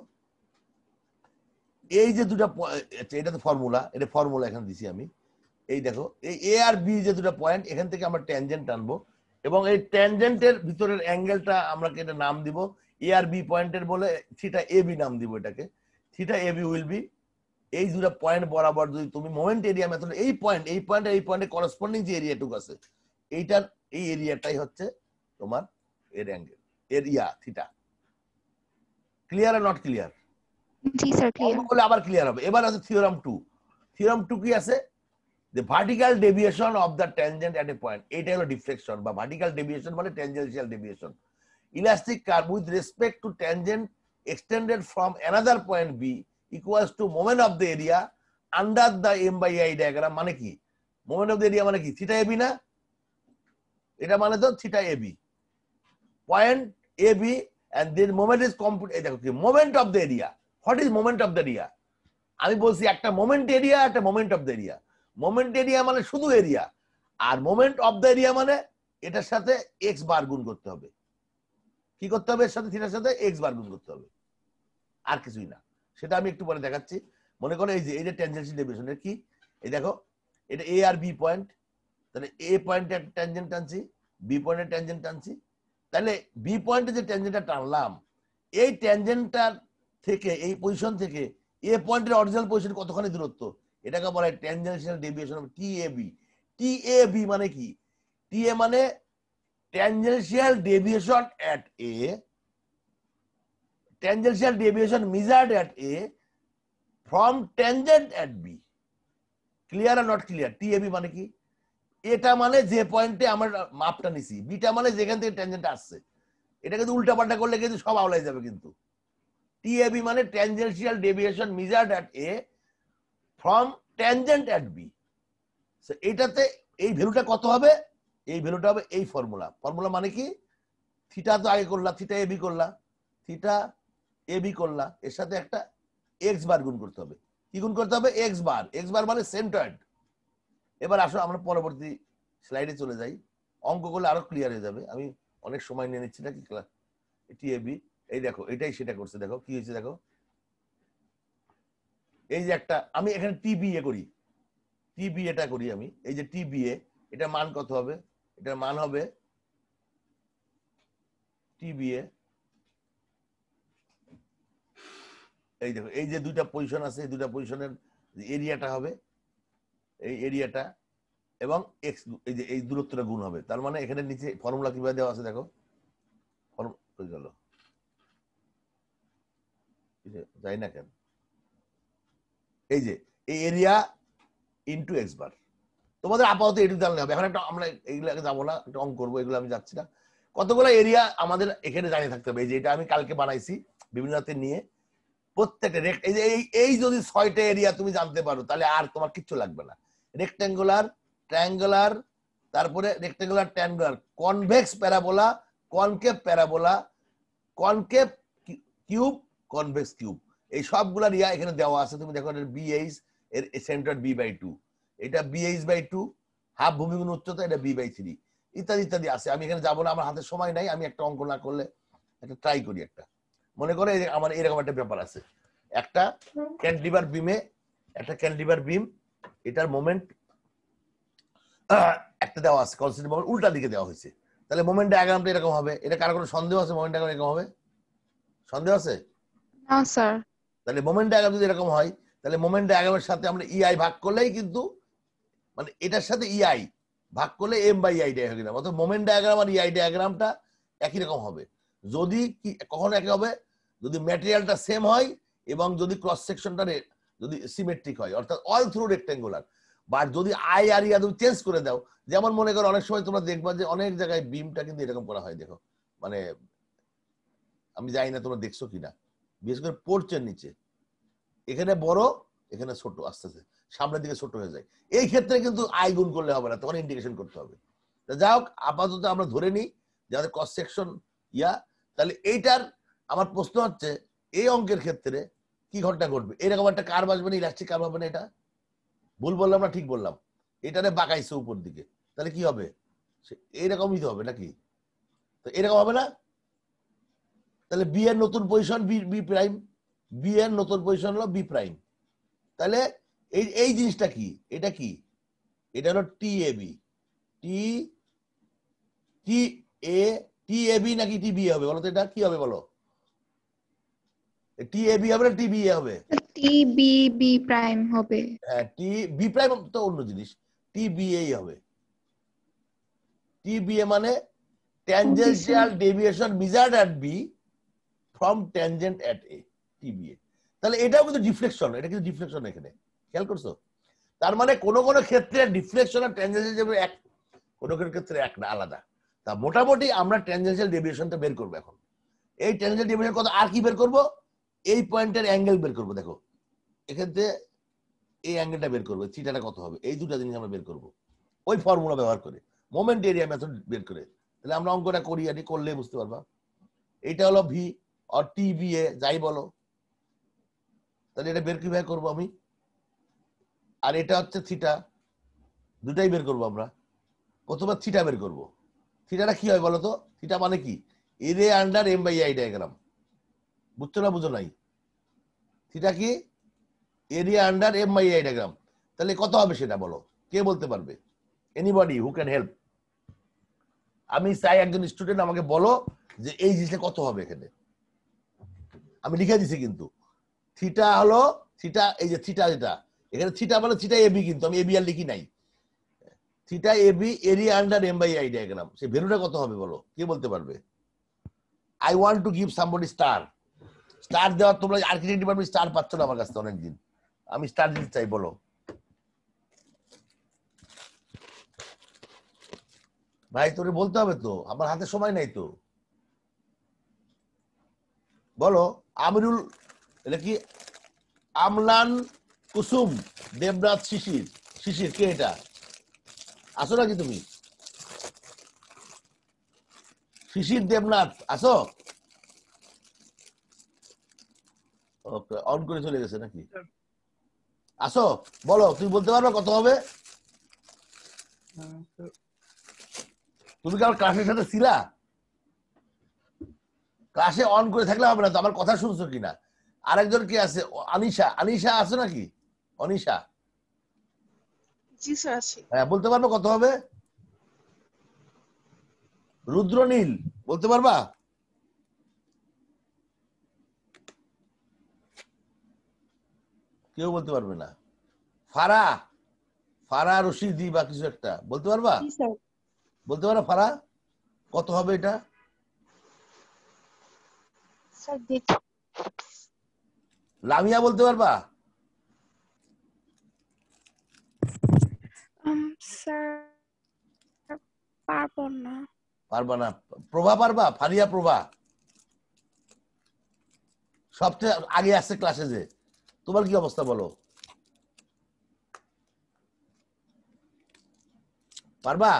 এই যে দুটা, এটা তো ফর্মুলা, এটা ফর্মুলা এখানে দিছি আমি। এই দেখো এই এ আর বি যে দুটা পয়েন্ট, এখান থেকে আমরা ট্যানজেন্ট টানবো, এবং এই ট্যানজেন্টের ভিতরের অ্যাঙ্গেলটা আমরা এটা নাম দিব এ আর বি পয়েন্টের বলে থিটা এ বি নাম দিব এটাকে। Theta A B will be এই দুটা পয়েন্ট বরাবর যদি তুমি মোমেন্ট এরিয়া মেথড, এই পয়েন্ট এই পয়েন্টে করেসপন্ডিং যে এরিয়াটুকু আছে, এইটার এই এরিয়াটাই হচ্ছে তোমার এর অ্যাঙ্গেল, এরিয়া থিটা। ক্লিয়ার আর নট ক্লিয়ার? জি স্যার ক্লিয়ার। বলে আবার ক্লিয়ার হবে। এবার আছে থিওরাম 2। থিওরাম 2 কি আছে, the vertical deviation of the tangent at a point, এটা হলো ডিফ্লেকশন বা ভার্টিক্যাল ডেভিয়েশন মানে tangential deviation. Elastic curve with respect to tangent extended from another point B equals to moment of the area under the M by I diagram। মানে কি moment of the area মানে কি, theta AB না, এটা মানে তো theta A B point A B, and then moment is complete। এই দেখো কি moment of the area, what is moment of the area? আমি বলছি একটা মোমেন্ট এরিয়া, একটা moment of the area. Moment area মানে শুধু এরিয়া, আর মোমেন্ট অফ দ্য এরিয়া মানে এটার সাথে এক্স বার গুণ করতে হবে। কি করতে হবে? এর সাথে থিটার সাথে এক্স বার গুণ করতে হবে, আর কিছুই না। সেটা আমি একটু পরে দেখাচ্ছি। মনে করো এই যে ট্যানজেনশিয়াল ডেভিয়েশন কি, এই দেখো এটা এ আর বি পয়েন্ট, তাহলে এ পয়েন্টে একটা ট্যানজেন্ট টানছি, বি পয়েন্টে ট্যানজেন্ট টানছি, তাহলে বি পয়েন্টে যে ট্যানজেন্টটা টানলাম, এই ট্যানজেন্টটার থেকে, এই পজিশন থেকে এ পয়েন্টের অরিজিনাল পজিশন কতখানি দূরত্ব, এটাকে বলা হয় tangential deviation, T A B. T A B মানে কি? টি এ মানে tangential deviation at A, tangential deviation measured at A from tangent at B. Clear আর not clear? T A B মানে কি? এটা মানে যে পয়েন্টে আমরা মাপটা নিছি, বিটা মানে যেখান থেকে ট্যানজেন্ট আসছে। এটা কিন্তু উল্টাপাল্টা করলে কিন্তু সব আওলাই যাবে। কিন্তু টিএবি মানে tangential deviation measured at A from tangent at B. এটাতে এই ভ্যালুটা কত হবে? এই ভ্যালুটা হবে এই ফর্মুলা। ফর্মুলা মানে কি, থিটা তো আগে করলা, থিটা এবি করলা, থিটা এবি করলা, এর সাথে একটা এক্স বার গুণ করতে হবে। কি গুণ করতে হবে? X bar. এক্স বার মানে সেন্টার্ড। এবার আসো আমরা পরবর্তী স্লাইডে চলে যাই, অঙ্ক করলে আরো ক্লিয়ার হয়ে যাবে। আমি অনেক সময় নিয়ে নিচ্ছি নাকি টিএবি। এই দেখো এটাই সেটা করছে, দেখো কি হয়েছে দেখো, এই যে একটা আমি এখানে টিবিএ করি, টিবিএটা করি আমি, এই যে টিবিএ, এটা মান কত হবে? এটার মান হবে টিবিএ, এই দেখো এই যে দুইটা পজিশন আছে, এই দুইটা পজিশনের এরিয়াটা হবে এই এরিয়াটা, এবং এক্স এই যে এই দূরত্বটা গুণ হবে। তার মানে এখানে নিচে ফর্মুলা কিভাবে দেওয়া আছে দেখো, হয়ে গেল, যাই না কেন, এই যে এই এরিয়া ইন্টু এক্স বার, তোমাদের আপাতত এটুকু জানলে হবে। এখন একটা আমরা এইগুলো যাবো না, একটা অঙ্ক করবো, এগুলো আমি যাচ্ছি না। কতগুলো এরিয়া আমাদের এখানে জানিয়ে থাকতে হবে। এই যে এটা আমি কালকে বানাইছি বিভিন্ন হাতে নিয়ে, প্রত্যেকটা এই যে এই যদি 6টা এরিয়া তুমি জানতে পারো তাহলে আর তোমার কিচ্ছু লাগবে না। রেক্টেঙ্গুলার, ট্রায়াঙ্গুলার, তারপরে rectangular, triangular, convex parabola, concave parabola, concave cube, convex cube, এই সবগুলা রিয়া এখানে দেওয়া আছে। তুমি দেখো বিএইচ এর সেন্টার b/2, এটা bh/2, হাফ ভূমিগুণ উচ্চতা, এটা b/3, ইত্যাদি ইত্যাদি আছে। আমি এখানে যাবো না, আমার হাতে সময় নাই। আমি একটা অঙ্ক না করলে একটা ট্রাই করি। একটা মনে করে আমার এরকম একটা ব্যাপার আছে, একটা ক্যান্টিলিভার বিমে, একটা ক্যান্টিলিভার বিম, এটার মোমেন্ট একটা দেওয়া আছে, কনস্ট্যান্ট মোমেন্ট উল্টা দিকে দেওয়া হয়েছে। তাহলে মোমেন্ট ডায়াগ্রামটা এরকম হবে। এটা কারো কোনো সন্দেহ আছে মোমেন্ট ডায়াগ্রাম এরকম হবে? সন্দেহ আছে? না স্যার। তাহলে মোমেন্ট ডায়াগ্রাম যদি এরকম হয়, তাহলে মোমেন্ট ডায়াগ্রামের সাথে আমরা ইআই ভাগ করলেই কিন্তু, মানে এটার সাথে ইআই ভাগ করলে m/i ডায়াগ্রাম, অর্থাৎ মোমেন্ট ডায়াগ্রাম আর ইআই ডায়াগ্রামটা একই রকম হবে। যদি কি কখনো একই হবে যদি ম্যাটেরিয়ালটা সেম হয় এবং যদি ক্রস সেকশনটা যদি সিমেট্রিক হয়, অর্থাৎ অল থ্রু রেক্টেঙ্গুলার। বা যদি আই আর ইয়া তুমি চেঞ্জ করে দাও, যেমন মনে করো অনেক সময় তোমরা দেখবা যে অনেক জায়গায় বিমটা কিন্তু এরকম করা হয়। দেখো মানে আমি জানি না তোমরা দেখছো কিনা, বিশেষ করে পোর্চের নিচে এখানে বড়, এখানে ছোট, আস্তে আস্তে সামনের দিকে ছোট হয়ে যায়। এই ক্ষেত্রে কিন্তু আই গুণ করলে হবে না, তখন ইন্ডিকেশন করতে হবে। যা হোক, আপাতত আমরা ধরে নিই যাদের ক্রস সেকশন ইয়া। তাহলে এইটার আমার প্রশ্ন হচ্ছে, এই অঙ্কের ক্ষেত্রে কি ঘটনা ঘটবে? এরকম একটা কার্ভ আসবে না, ইলাস্টিক কার্ভ হবে না? এটা ভুল বললাম না ঠিক বললাম? এটারে বাঁকাইছে উপর দিকে, তাহলে কি হবে? এইরকমই তো হবে নাকি? তো এরকম হবে না? তাহলে বি এর নতুন পজিশন বি প্রাইম, বি এর নতুন পজিশন হলো বি প্রাইম। তাহলে এই এই জিনিসটা কি? এটা কি? এটা হলো টি A B, T T A T A B নাকি টি বি হবে বলো তো? এটা কি হবে বলো? টি এ বি হবে না টি বি এ হবে? টি বি বি প্রাইম হবে। হ্যাঁ, টি বি প্রাইম তো অন্য জিনিস, টি বি এ হবে। টি বি এ মানে tangential deviation measured at B from tangent at A, T B A. তাহলে এটাও কিন্তু ডিফ্লেকশন, এটা কিন্তু ডিফ্লেকশন এখানে, খেয়াল করছো? তার মানে কোন কোন ক্ষেত্রে ডিফ্লেকশন আর ট্যানজেন্সিয়াল এক, কোন কোন ক্ষেত্রে এক না, আলাদা। তা মোটামুটি আমরা ট্যানজেন্সিয়াল ডেভিয়েশনটা বের করবো এখন। এই ট্যানজেন্সিয়াল ডেভিয়েশন কত, আর কি বের করবো? এই পয়েন্টের অ্যাঙ্গেল বের করবো। দেখো এক্ষেত্রে এই অ্যাঙ্গেলটা বের করবো, থিটাটা কত হবে, এই দুটো জিনিস আমরা বের করবো ওই ফর্মুলা ব্যবহার করে, মোমেন্ট এরিয়া মেথড বের করে। তাহলে আমরা অঙ্কটা করি, আর করলে বুঝতে পারবা। এটা হলো ভি আর টি বি এ যাই বলো। তাহলে এটা বের কিভাবে করবো আমি? আর এটা হচ্ছে থিটা, দুটাই বের করবো আমরা। প্রথমে থিটা বের করবো। থিটাটা কি হয় বলো তো? থিটা মানে কি? Area under m/i diagram. বুঝছো না বুঝো নাই? থিটা কি? Area under m/i diagram. তাহলে কত হবে সেটা বলো, কে বলতে পারবে? Anybody who can help? আমি চাই একজন স্টুডেন্ট আমাকে বলো যে এই জিনিসটা কত হবে এখানে। আমি লিখে দিছি কিন্তু থিটা হলো, থিটা এই যে থিটা, যেটা এখানে থিটা মানে থিটা এবি, কিন্তু আমি এবি আর লিখি নাই। Theta A B area under m/i diagram, সেই ভ্যালুটা কত হবে বলো, কে বলতে পারবে? I want to give somebody star. Star দেওয়ার, তোমরা আর্কিটেক্ট ডিপার্টমেন্ট স্টার পাচ্ছ না আমার কাছে অনেকদিন, আমি স্টার দিতে চাই। বলো ভাই, তোরে বলতে হবে তো, আমার হাতে সময় নাই তো। বলো আমিরুল, এটা কি? আমলান, কুসুম, দেবনাথ, শিশির। শিশির কে এটা? আসো নাকি তুমি? শিশির, দেবনাথ আসো? ওকে, অন করে চলে গেছে নাকি? আসো, বলো তুমি বলতে পারবে কত হবে? তুমি কি আমার ক্লাসের সাথে ছিলা? ক্লাসে অন করে থাকলে হবে না তো, আমার কথা শুনছো কিনা? আরেকজন কি আছে? আনিশা, আনিশা আছো নাকি? অনিশা? জি স্যার আছি। হ্যাঁ, বলতে পারবে কত হবে? রুদ্রনীল বলতে পারবা? কেউ বলতে পারবে না। ফারা, ফারা রশিদি বা কিছু একটা বলতে পারবা? জি স্যার। বলতে পারো ফারা কত হবে এটা? স্যার দেখি। লামিয়া বলতে পারবা? না। পারবা না। প্রভা পারবা? ফারিয়া প্রভা সবচেয়ে আগে আসছে ক্লাসে, যে তোমার কি অবস্থা বলো? পারবা?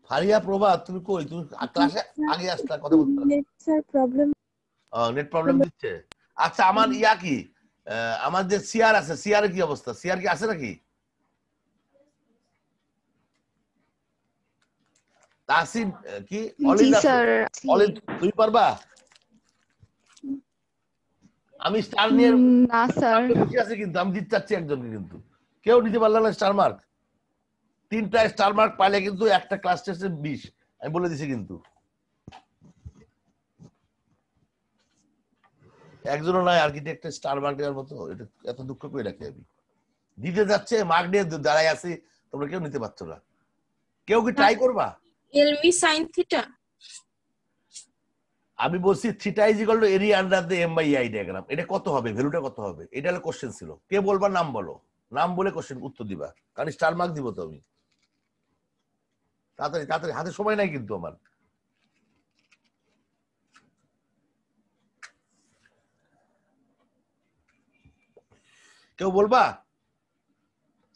ফারিয়া প্রভা তুমি কই? তুমি ক্লাসে আগে আসলা, কথা বলতে। Sir problem. নেট প্রবলেম দিচ্ছে। আচ্ছা, আমার ইয়া কি, আমার যে সিআর আছে, সিআর এর কি অবস্থা? সিআর কি আছে নাকি? তাসিন কি? জি অলিদ আছে? স্যার। অলিদ তুমি পারবা? আমি স্টার নিয়ে না স্যার। বসে আছি, কিন্তু আমি দিতে চাচ্ছি একজনকে, কিন্তু কেউ নিতে পারলো না স্টার মার্ক। 3টা স্টার মার্ক পাইলে কিন্তু একটা ক্লাস টেস্টে 20, আমি বলে দিছি। কিন্তু একজনও নাই আর্কিটেক্টের স্টার মার্ক দেওয়ার মতো। এটা এত দুঃখ করে রাখি আমি। দিতে যাচ্ছে, মার্ক নিয়ে দাঁড়ায় আছি, তোমরা কেউ নিতে পারছো না। কেউ কি ট্রাই করবা? এলমি সাইন থিটা। আমি বলছি theta is equal to area under the M by I diagram. এটা কত হবে? ভ্যালুটা কত হবে? এটা হলো কোশ্চেন ছিল। কে বলবা? নাম বলো, নাম বলে কোশ্চেন উত্তর দিবা, কারণ স্টার মার্ক দিব তো আমি। তাড়াতাড়ি তাড়াতাড়ি, হাতে সময় নাই কিন্তু আমার। কেউ বলবা?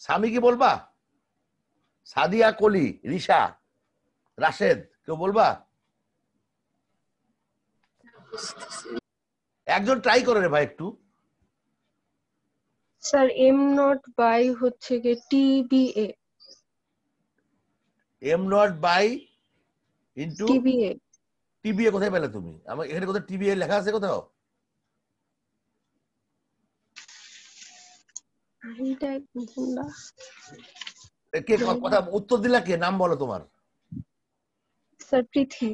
স্বামী কি বলবা? সাদিয়া, কলি, রিশা, রাশেদ, কেউ বলবা? একজন ট্রাই করে রে ভাই একটু। স্যার এম নট বাই হচ্ছে কি TBA. M naught by into TBA. TBA কোথায় পেলে তুমি? আমার এখানে কোথায় টিবিএ লেখা আছে কোথাও? এইটা না কে কথা উত্তর দিলা? কে নাম বলো তোমার? স্যার পৃথ্বী।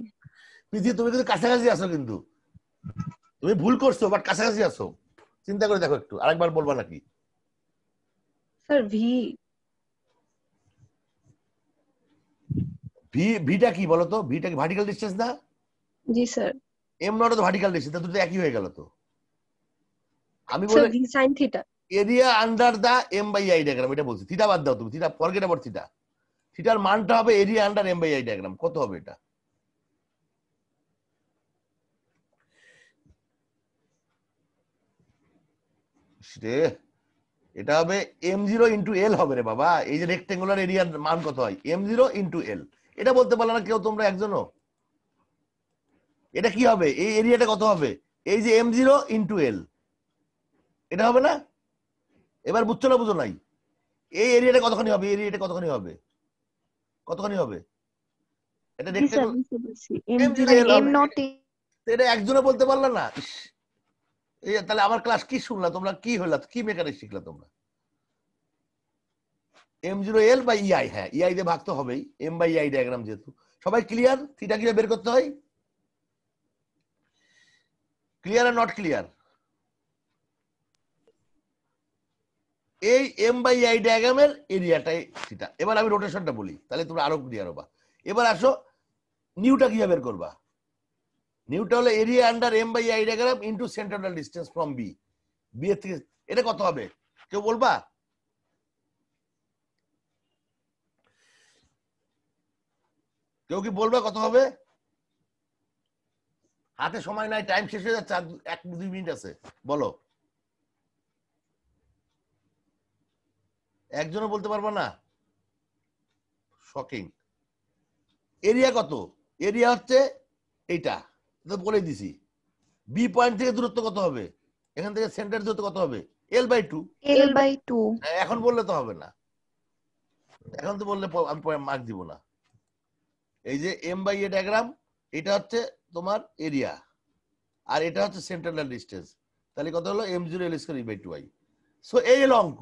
পৃথিবী, তুমি কিন্তু কাছাকাছি আছো, কিন্তু তুমি ভুল করছো, বাট কাছাকাছি আছো। চিন্তা করে দেখো একটু, আরেকবার বলবা নাকি? Sir V. ভিটা কি বলো তো? ভিটা কি ভার্টিক্যাল ডিসটেন্স না? জি স্যার। এম নট তো ভার্টিক্যাল ডিসটেন্স, দুটো একই হয়ে গেল তো। আমি স্যার বলে V sine theta. Area under the M by I diagram, এটা বলছি। থিটা বাদ দাও তুমি, থিটা ফরগেট অ্যাবাউট থিটা। থিটার মানটা হবে area under M by I diagram. কত হবে এটা? এটা হবে m0 ইন্টু এল হবে রে বাবা। এই যে রেক্টেঙ্গুলার এরিয়ার মান কত হয়? m0 into L. এটা বলতে পারলো না কেউ তোমরা একজনও? এটা কি হবে? এই এরিয়াটা কত হবে? এই যে m0 ইন্টু এল, এটা হবে না? এবার বুঝছো না বুঝো নাই? এই এরিয়াটা কতখানি হবে? এই এরিয়াটা কতখানি হবে? কতখানি হবে? এটা জি স্যার রেক্টেঙ্গুলার বুঝতে পারছি। M m0 zero. মানে এল এম হবে। নট। এটা একজনে বলতে পারলো না। ইস, এই তাহলে আমার ক্লাস কি শুনলা তোমরা? কি হইলা? কি মেকানিক শিখলা তোমরা? m0 এল বাই ইআই। হ্যাঁ, ইআই দিয়ে ভাগ তো হবেই, এম বাই ইআই ডায়াগ্রাম যেহেতু। সবাই ক্লিয়ার? থিটা কিভাবে বের করতে হয়? ক্লিয়ার আর নট ক্লিয়ার? এই এম বাই আই ডায়াগ্রামের এরিয়াটাই থিটা। এবার আমি রোটেশনটা বলি, তাহলে তোমরা আরো ক্লিয়ার হবা। এবার আসো, নিউটা কিভাবে বের করবা? নিউটা হলো area under M by I diagram into central distance from B. B এর থেকে এটা কত হবে? কেউ বলবা? কেউ কি বলবা কত হবে? হাতে সময় নাই, টাইম শেষ হয়ে যাচ্ছে, 1-2 মিনিট আছে, বলো। একজনও বলতে পারবো না? শকিং। এরিয়া কত? এরিয়া হচ্ছে এইটা, তো বলে দিছি। বি পয়েন্ট থেকে দূরত্ব কত হবে? এখান থেকে সেন্টার দূরত্ব কত হবে? l/2। L/2। এখন বললে তো হবে না, এখন তো বললে আমি মার্ক দিব না। এই যে এম বাই এ ডায়াগ্রাম, এটা হচ্ছে তোমার এরিয়া, আর এটা হচ্ছে সেন্ট্রাল ডিস্টেন্স। তাহলে কত হলো? m0 l² e/2i। সো এই হলো অঙ্ক।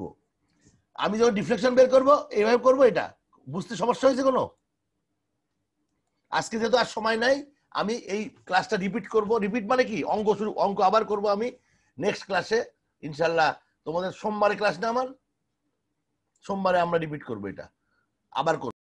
আমি যখন ডিফ্লেকশন বের করবো এইভাবে করবো। এটা বুঝতে সমস্যা হয়েছে কোনো? আজকে যেহেতু আর সময় নাই, আমি এই ক্লাসটা রিপিট করব। রিপিট মানে কি? অঙ্ক আবার করব আমি নেক্সট ক্লাসে ইনশাল্লাহ। তোমাদের সোমবারে ক্লাস না আমার, সোমবারে আমরা রিপিট করবো, এটা আবার করবো।